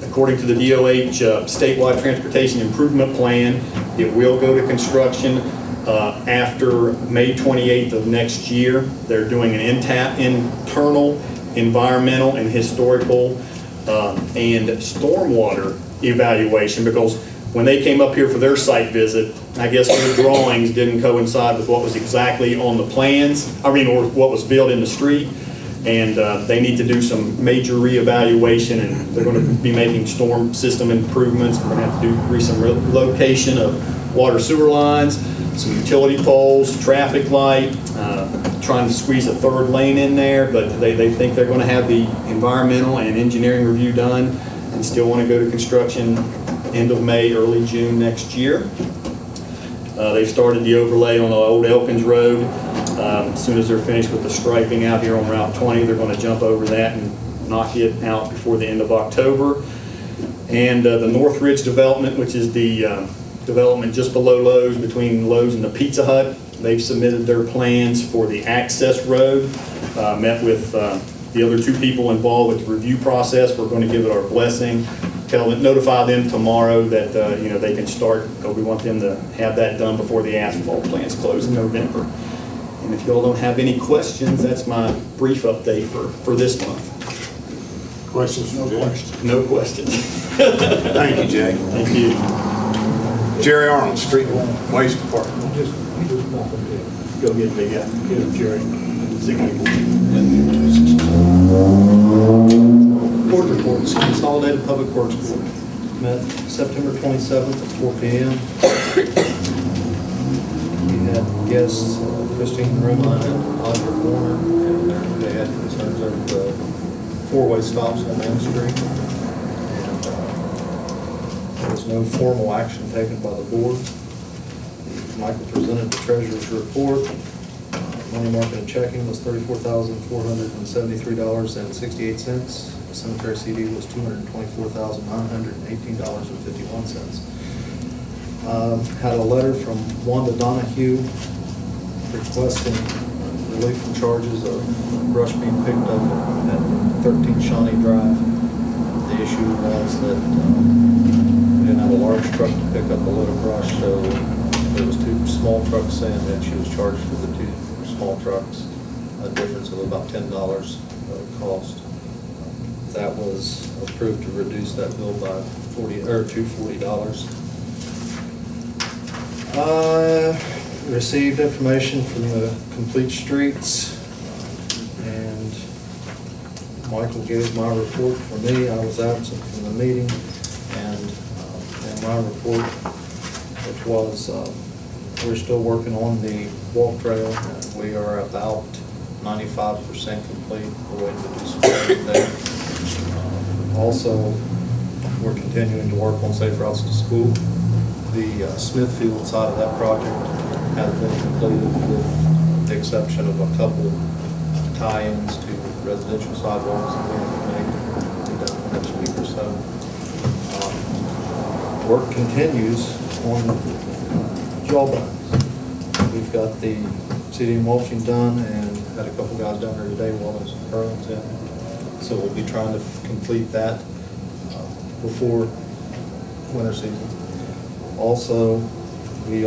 According to the DOH statewide transportation improvement plan, it will go to construction after May 28th of next year. They're doing an internal, environmental, and historical and stormwater evaluation, because when they came up here for their site visit, I guess their drawings didn't coincide with what was exactly on the plans, or what was built in the street. And they need to do some major reevaluation, and they're going to be making storm system improvements. We're going to have to do some relocation of water sewer lines, some utility poles, traffic light, trying to squeeze a third lane in there, but they think they're going to have the environmental and engineering review done and still want to go to construction end of May, early June next year. They've started the overlay on the old Elkins Road. As soon as they're finished with the striping out here on Route 20, they're going to jump over that and knock it out before the end of October. And the North Ridge development, which is the development just below Lowe's, between Lowe's and the Pizza Hut, they've submitted their plans for the access road. Met with The other two people involved with the review process, we're going to give it our blessing, notify them tomorrow that, they can start, because we want them to have that done before the asphalt plants close in November. And if y'all don't have any questions, that's my brief update for this month. Questions from Jay? No questions. Thank you, Jay. Thank you. Jerry Arnold, Street and Waste Department. Go get the, get him, Jerry. Board reports, Consolidated Public Works Board met September 27th at 4 p.m. We had guests, Christine Rumline and Audra Warner, and they had concerns over the four-way stops on Main Street. And there was no formal action taken by the board. Michael presented the treasurer's report. Money market and checking was $34,473.68. The cemetery CD was $224,918.51. Had a letter from Wanda Donahue requesting relief from charges of brush being picked up at 13 Shawnee Drive. The issue was that we didn't have a large truck to pick up a load of brush, so there was two small trucks in, and she was charged for the two small trucks, a difference of about $10 cost. That was approved to reduce that bill by $240. Received information from the Complete Streets, and Michael gave my report for me. I was absent from the meeting, and in my report, which was we're still working on the walk trail, and we are about 95% complete. We're waiting to do some work there. Also, we're continuing to work on safe routes to school. The Smithfield side of that project has been completed with the exception of a couple tie-ins to residential sidewalks that we have to make done in the next week or so. Work continues on jawbones. We've got the seeding mulching done and had a couple guys down there today welding some purlins in. So we'll be trying to complete that before winter season. Also, we've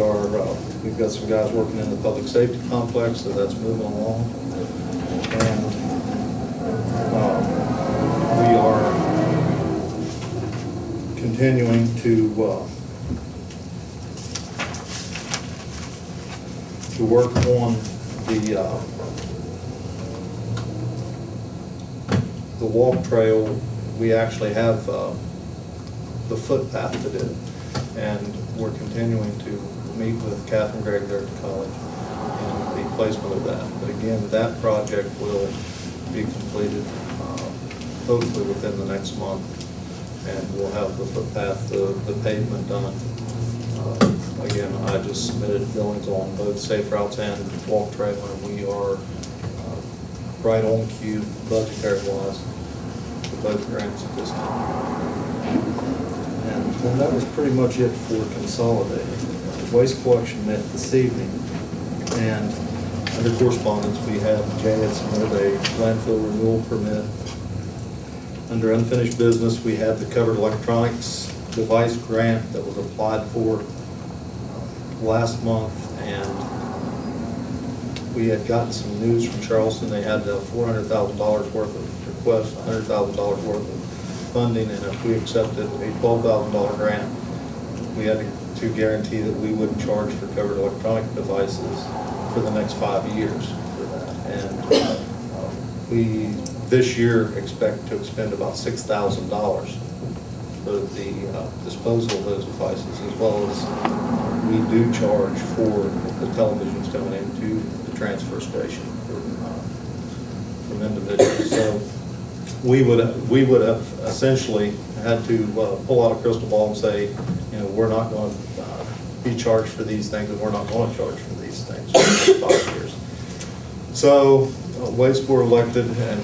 got some guys working in the public safety complex, so that's moving along. And we are continuing to work on the walk trail. We actually have the footpath to do, and we're continuing to meet with Catherine Gregg there at the college and the placement of that. But again, that project will be completed hopefully within the next month, and we'll have the footpath, the pavement done. Again, I just submitted billings on both safe routes and walk trail, and we are right on cue budgetary wise for both grants at this time. And then that was pretty much it for consolidated. Waste collection met this evening, and under correspondence we have Jay had submitted a landfill renewal permit. Under unfinished business, we had the covered electronics device grant that was applied for last month, and we had gotten some news from Charleston. They had $400,000 worth of requests, $100,000 worth of funding, and if we accepted a $12,000 grant, we had to guarantee that we wouldn't charge for covered electronic devices for the next 5 years for that. And we this year expect to expend about $6,000 for the disposal of those devices, as well as we do charge for the televisions coming into the transfer station from individuals. So we would have essentially had to pull out a crystal ball and say, we're not going to be charged for these things, and we're not going to charge for these things for the next 5 years. So Waste Board elected and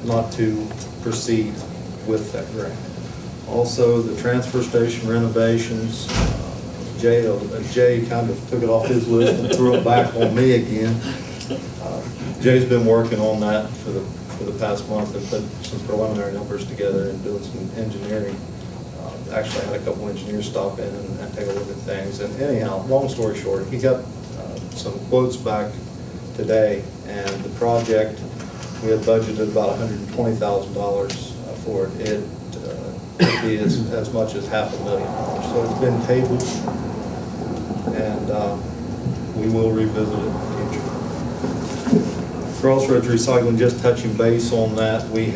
not to proceed with that grant. Also, the transfer station renovations, Jay kind of took it off his list and threw it back on me again. Jay's been working on that for the for the past month and put some preliminary numbers together and doing some engineering. Actually, I had a couple engineers stop in and take a look at things. And anyhow, long story short, he got some quotes back today, and the project, we had budgeted about $120,000 for it. It could be as much as $500,000. So it's been tabled, and we will revisit it in the future. Crossroads Recycling, just touching base on that, we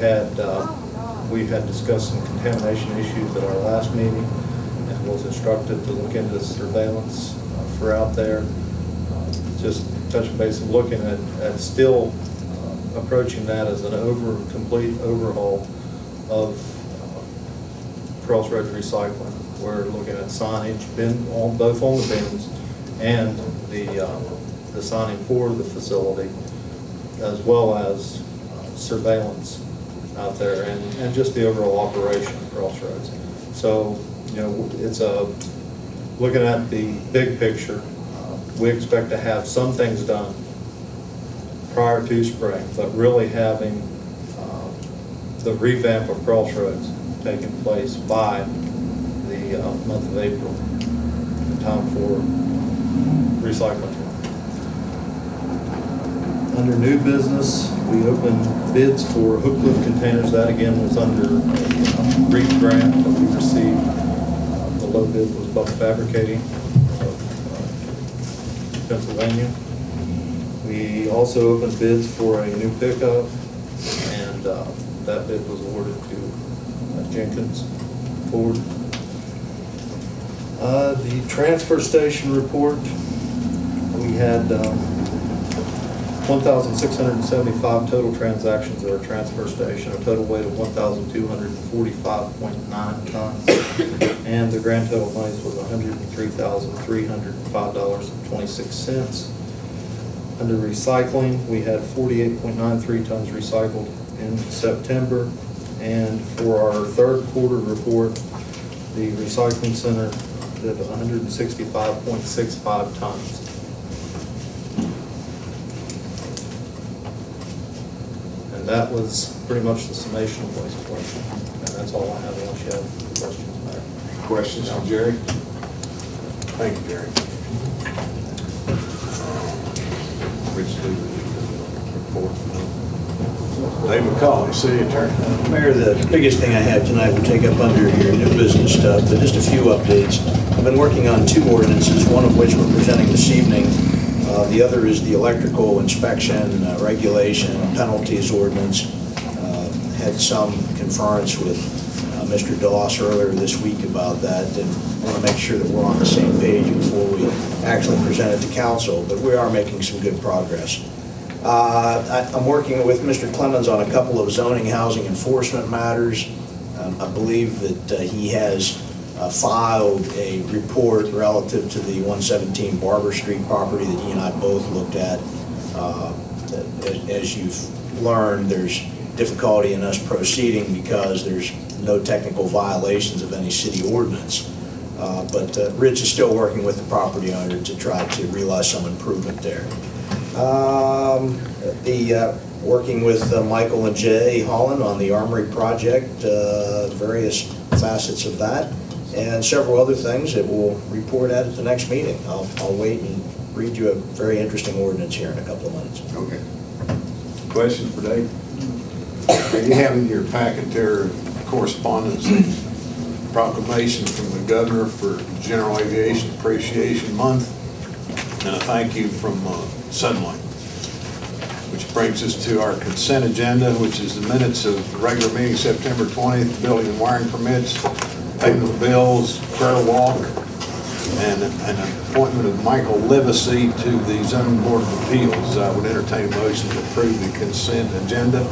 had discussed some contamination issues at our last meeting and was instructed to look into surveillance for out there. Just touching base and looking at still approaching that as an complete overhaul of Crossroads Recycling. We're looking at signage, both on the bins and the signing for the facility, as well as surveillance out there and just the overall operation of Crossroads. So, it's looking at the big picture. We expect to have some things done prior to spring, but really having the revamp of Crossroads taking place by the month of April, in time for recycling. Under new business, we opened bids for hook lift containers. That again was under a REAP grant that we received. The low bid was Buck Fabricating of Pennsylvania. We also opened bids for a new pickup, and that bid was awarded to Jenkins Ford. The transfer station report, we had 1,675 total transactions at our transfer station, a total weight of 1,245.9 tons, and the grand total monies was $103,305.26. Under recycling, we had 48.93 tons recycled in September, and for our third quarter report, the recycling center did 165.65 tons. And that was pretty much the summation of waste collection. And that's all I have unless you have questions, Mayor. Questions from Jerry? Thank you, Jerry. Rich, do the report. Dave McCauley, City Attorney. Mayor, the biggest thing I have tonight will take up under your new business stuff, but just a few updates. I've been working on two ordinances, one of which we're presenting this evening. The other is the electrical inspection, regulation, penalties ordinance. Had some conference with Mr. Doss earlier this week about that, and I want to make sure that we're on the same page before we actually present it to council, but we are making some good progress. I'm working with Mr. Clemens on a couple of zoning housing enforcement matters. I believe that he has filed a report relative to the 117 Barber Street property that he and I both looked at. As you've learned, there's difficulty in us proceeding because there's no technical violations of any city ordinance. But Rich is still working with the property owner to try to realize some improvement there. Working with Michael and Jay Holland on the Armory project, various facets of that, and several other things that we'll report at the next meeting. I'll wait and read you a very interesting ordinance here in a couple of minutes. Okay. Questions for Dave? You have in your packet there correspondence, proclamation from the governor for General Aviation Appreciation Month, and a thank you from Sunlight. Which brings us to our consent agenda, which is the minutes of the regular meeting September 20th, building and wiring permits, payment of bills, prayer walk, and an appointment of Michael Livesey to the Zoning Board of Appeals. I would entertain a motion to approve the consent agenda.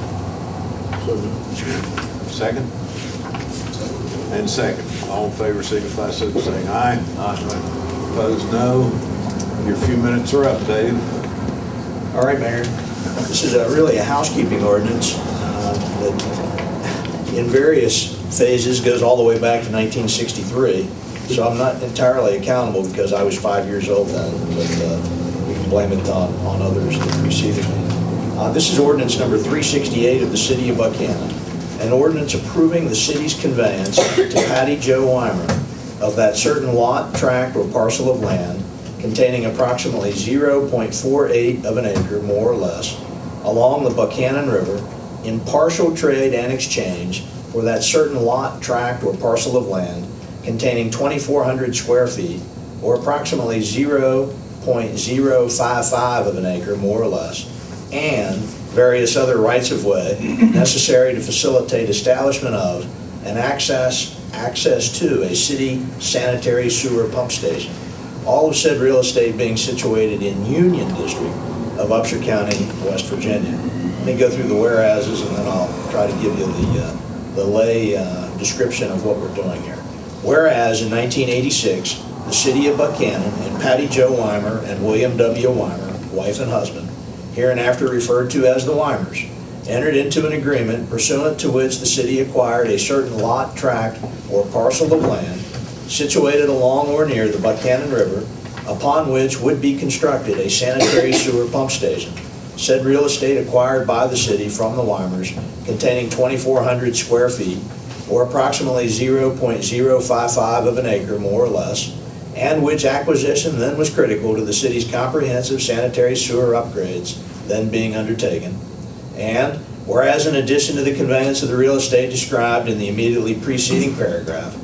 Second? And second. All in favor signify so by saying aye. Aye. Opposed, no. Your few minutes are up, Dave. All right, Mayor. This is really a housekeeping ordinance that in various phases goes all the way back to 1963. So I'm not entirely accountable because I was 5 years old then, but we can blame it on others that preceded me. This is ordinance number 368 of the city of Buckhannon, an ordinance approving the city's conveyance to Patty Jo Weimer of that certain lot, tract, or parcel of land containing approximately 0.48 of an acre, more or less, along the Buckhannon River in partial trade and exchange for that certain lot, tract, or parcel of land containing 2,400 square feet, or approximately 0.055 of an acre, more or less, and various other rights-of-way necessary to facilitate establishment of and access to a city sanitary sewer pump station. All of said real estate being situated in Union District of Upshur County, West Virginia. Let me go through the whereases and then I'll try to give you the lay description of what we're doing here. Whereas in 1986, the city of Buckhannon and Patty Jo Weimer and William W. Weimer, wife and husband, hereinafter referred to as the Weimers, entered into an agreement pursuant to which the city acquired a certain lot, tract, or parcel of land situated along or near the Buckhannon River, upon which would be constructed a sanitary sewer pump station. Said real estate acquired by the city from the Weimers, containing 2,400 square feet, or approximately 0.055 of an acre, more or less, and which acquisition then was critical to the city's comprehensive sanitary sewer upgrades then being undertaken. And whereas in addition to the conveyance of the real estate described in the immediately preceding paragraph,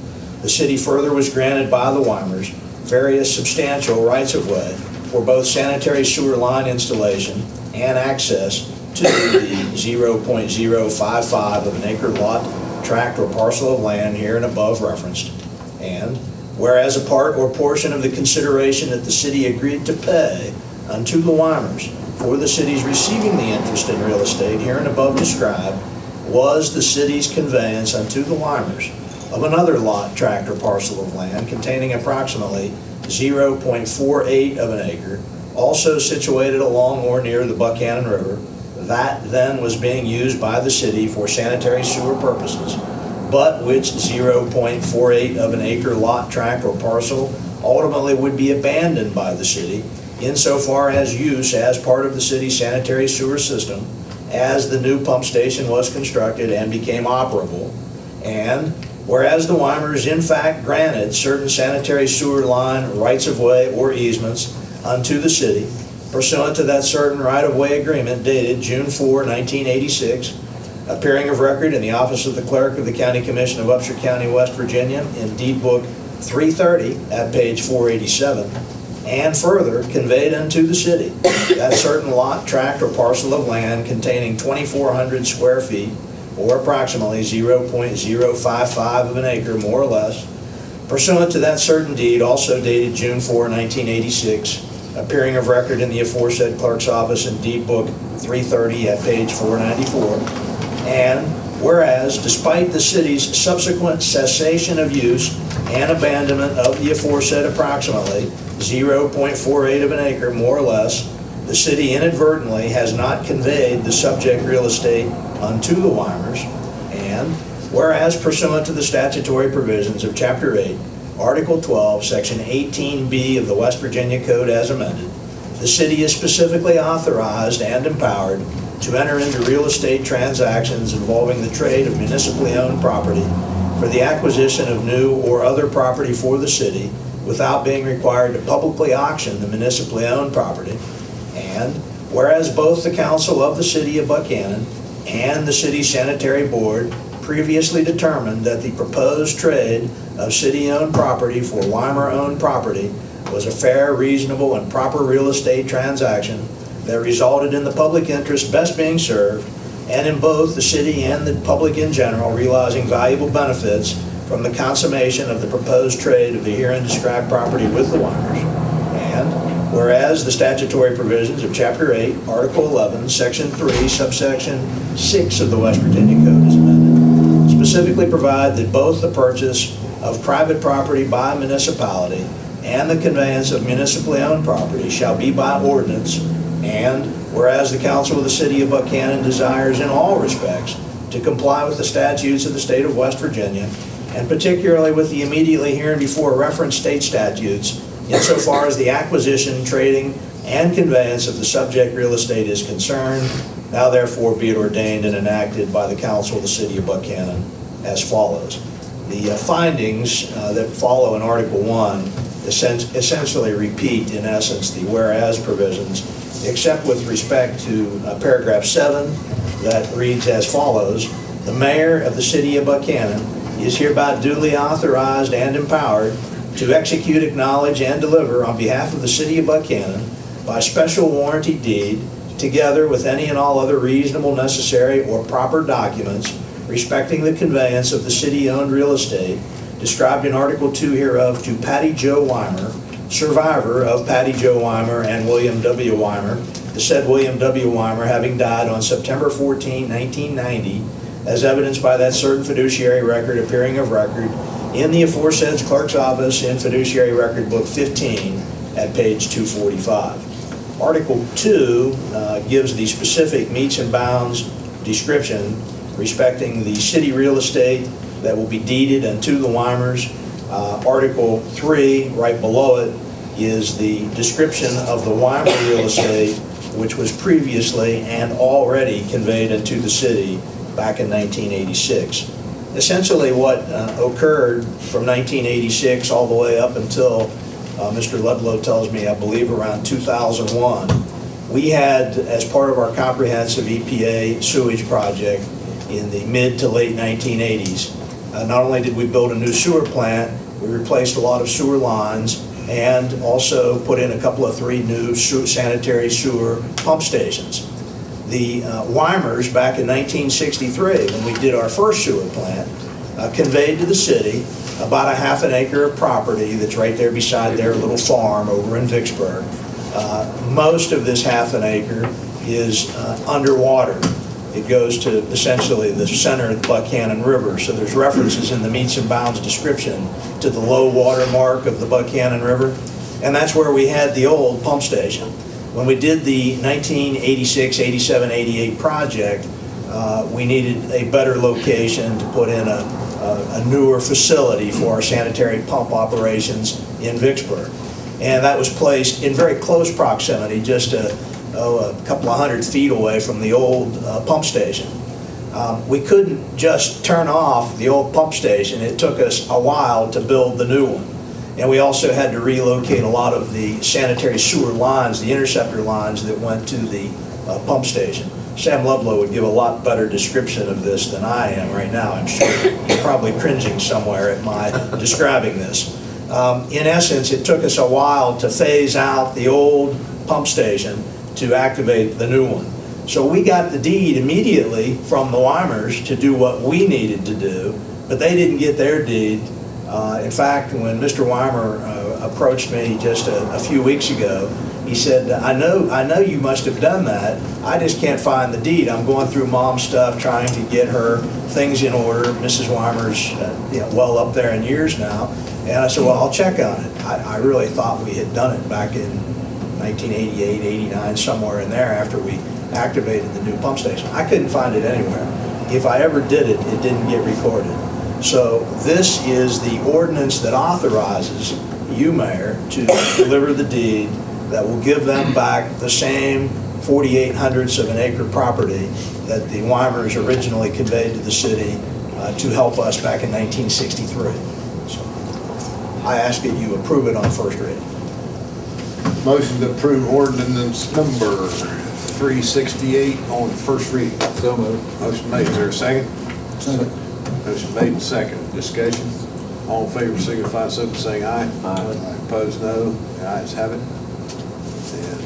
the city further was granted by the Weimers various substantial rights-of-way for both sanitary sewer line installation and access to the 0.055 of an acre lot, tract, or parcel of land here and above referenced. And whereas a part or portion of the consideration that the city agreed to pay unto the Weimers for the city's receiving the interest in real estate here and above described was the city's conveyance unto the Weimers of another lot, tract, or parcel of land containing approximately 0.48 of an acre, also situated along or near the Buckhannon River, that then was being used by the city for sanitary sewer purposes, but which 0.48 of an acre lot, tract, or parcel ultimately would be abandoned by the city insofar as use as part of the city's sanitary sewer system as the new pump station was constructed and became operable. And whereas the Weimers in fact granted certain sanitary sewer line rights-of-way or easements unto the city pursuant to that certain right-of-way agreement dated June 4, 1986, appearing of record in the office of the clerk of the County Commission of Upshur County, West Virginia, in Deed Book 330 at page 487, and further conveyed unto the city that certain lot, tract, or parcel of land containing 2,400 square feet, or approximately 0.055 of an acre, more or less, pursuant to that certain deed also dated June 4, 1986, appearing of record in the aforesaid clerk's office in Deed Book 330 at page 494, and whereas despite the city's subsequent cessation of use and abandonment of the aforesaid approximately 0.48 of an acre, more or less, the city inadvertently has not conveyed the subject real estate unto the Weimers, and whereas pursuant to the statutory provisions of Chapter 8, Article 12, Section 18B of the West Virginia Code as amended, the city is specifically authorized and empowered to enter into real estate transactions involving the trade of municipally owned property for the acquisition of new or other property for the city without being required to publicly auction the municipally owned property. And whereas both the council of the city of Buckhannon and the city sanitary board previously determined that the proposed trade of city-owned property for Weimar-owned property was a fair, reasonable, and proper real estate transaction that resulted in the public interest best being served, and in both the city and the public in general realizing valuable benefits from the consummation of the proposed trade of the herein described property with the Weimers. And whereas the statutory provisions of Chapter 8, Article 11, Section 3, Subsection 6 of the West Virginia Code as amended, specifically provide that both the purchase of private property by a municipality and the conveyance of municipally owned property shall be by ordinance, and whereas the council of the city of Buckhannon desires in all respects to comply with the statutes of the state of West Virginia, and particularly with the immediately hereinbefore referenced state statutes, insofar as the acquisition, trading, and conveyance of the subject real estate is concerned. Now therefore be it ordained and enacted by the council of the city of Buckhannon as follows. The findings that follow in Article 1 essentially repeat, in essence, the whereas provisions, except with respect to paragraph 7 that reads as follows. The mayor of the city of Buckhannon is hereby duly authorized and empowered to execute, acknowledge, and deliver on behalf of the city of Buckhannon by special warranty deed, together with any and all other reasonable, necessary, or proper documents respecting the conveyance of the city-owned real estate described in Article 2 hereof to Patty Jo Weimer, survivor of Patty Jo Weimer and William W. Weimer, the said William W. Weimer having died on September 14, 1990, as evidenced by that certain fiduciary record appearing of record in the aforesaid clerk's office in fiduciary record book 15 at page 245. Article 2 gives the specific metes and bounds description respecting the city real estate that will be deeded unto the Weimers. Article 3, right below it, is the description of the Weimer real estate, which was previously and already conveyed into the city back in 1986. Essentially what occurred from 1986 all the way up until Mr. Ludlow tells me, I believe around 2001, we had, as part of our comprehensive EPA sewage project in the mid to late 1980s, not only did we build a new sewer plant, we replaced a lot of sewer lines and also put in a couple of 3 new sanitary sewer pump stations. The Weimers, back in 1963, when we did our first sewer plant, conveyed to the city about a half an acre of property that's right there beside their little farm over in Vicksburg. Most of this half an acre is underwater. It goes to essentially the center of the Buckhannon River, so there's references in the metes and bounds description to the low water mark of the Buckhannon River, and that's where we had the old pump station. When we did the 1986, 87, 88 project, we needed a better location to put in a newer facility for our sanitary pump operations in Vicksburg. And that was placed in very close proximity, just a couple of 100 feet away from the old pump station. We couldn't just turn off the old pump station. It took us a while to build the new one. And we also had to relocate a lot of the sanitary sewer lines, the interceptor lines that went to the pump station. Sam Ludlow would give a lot better description of this than I am right now. I'm sure you're probably cringing somewhere at my describing this. In essence, it took us a while to phase out the old pump station to activate the new one. So we got the deed immediately from the Weimers to do what we needed to do, but they didn't get their deed. In fact, when Mr. Weimer approached me just a few weeks ago, he said, I know you must have done that. I just can't find the deed. I'm going through Mom's stuff, trying to get her things in order. Mrs. Weimer's well up there in years now. And I said, well, I'll check on it. I really thought we had done it back in 1988, 89, somewhere in there after we activated the new pump station. I couldn't find it anywhere. If I ever did it, it didn't get recorded. So this is the ordinance that authorizes you, Mayor, to deliver the deed that will give them back the same 4/800ths of an acre property that the Weimers originally conveyed to the city to help us back in 1963. So I ask that you approve it on first reading. Motion to approve ordinance number 368 on first reading. So moved. Motion made. Is there a second? Second. Motion made and second. Discussion. All in favor signify so by saying aye. Aye. Opposed, no. The ayes have it. And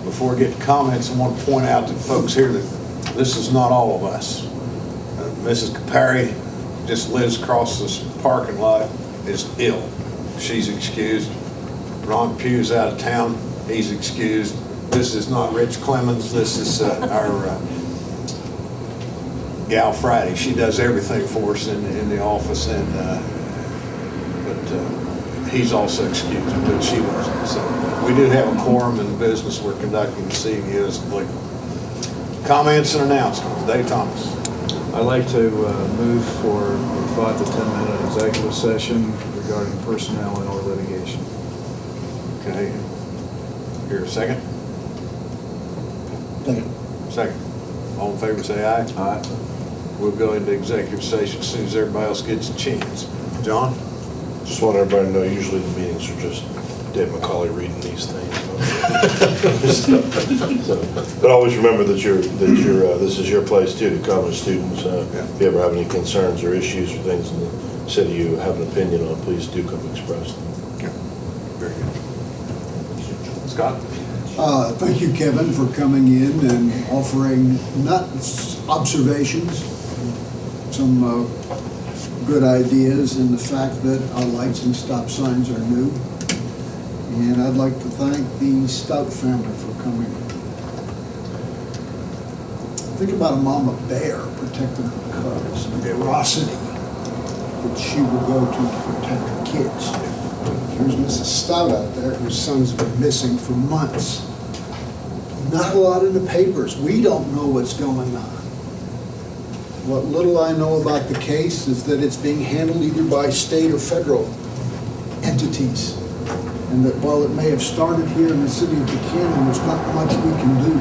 before we get to comments, I want to point out to folks here that this is not all of us. Mrs. Capari just lives across this parking lot, is ill. She's excused. Ron Pugh's out of town. He's excused. This is not Rich Clemens. This is our gal Friday. She does everything for us in the office, and but he's also excused, but she wasn't. So we do have a quorum in the business we're conducting this evening. Is comments and announcements. Dave Thomas. I'd like to move for a 5 to 10 minute executive session regarding personnel and or litigation. Okay. Here a second. Second. Second. All in favor, say aye. Aye. We'll go into executive session as soon as everybody else gets a chance. John? Just want everybody to know, usually the meetings are just Dave McCauley reading these things. But always remember that this is your place too, to come as students. If you ever have any concerns or issues or things in the city you have an opinion on, please do come express them. Very good. Scott? Thank you, Kevin, for coming in and offering not observations, some good ideas in the fact that our lights and stop signs are new. And I'd like to thank the Stout family for coming. Think about a mama bear protecting her cubs, the ferocity that she will go to protect her kids. Here's Mrs. Stout out there, whose son's been missing for months. Not a lot in the papers. We don't know what's going on. What little I know about the case is that it's being handled either by state or federal entities. And that while it may have started here in the city of Buckhannon, there's not much we can do.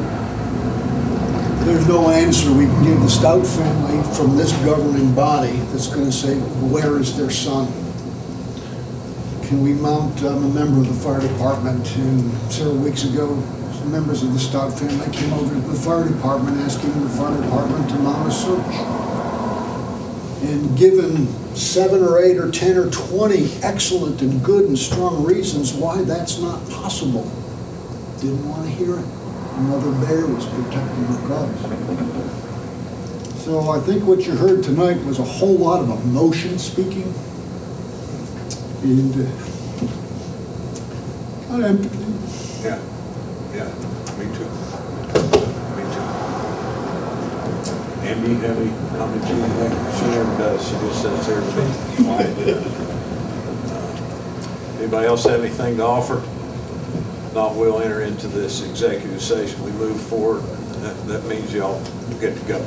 There's no answer we can give the Stout family from this governing body that's going to say, where is their son? Can we mount, I'm a member of the fire department, and several weeks ago, some members of the Stout family came over to the fire department asking the fire department to mount a search. And given 7 or 8 or 10 or 20 excellent and good and strong reasons why that's not possible, didn't want to hear it. Mother bear was protecting her cubs. So I think what you heard tonight was a whole lot of emotion speaking and kind of empathy. Yeah, me too. Andy, you have any comments you would like? She never does, she just sits there to be quiet. Anybody else have anything to offer? Not, we'll enter into this executive session. We move forward. That means y'all get to go.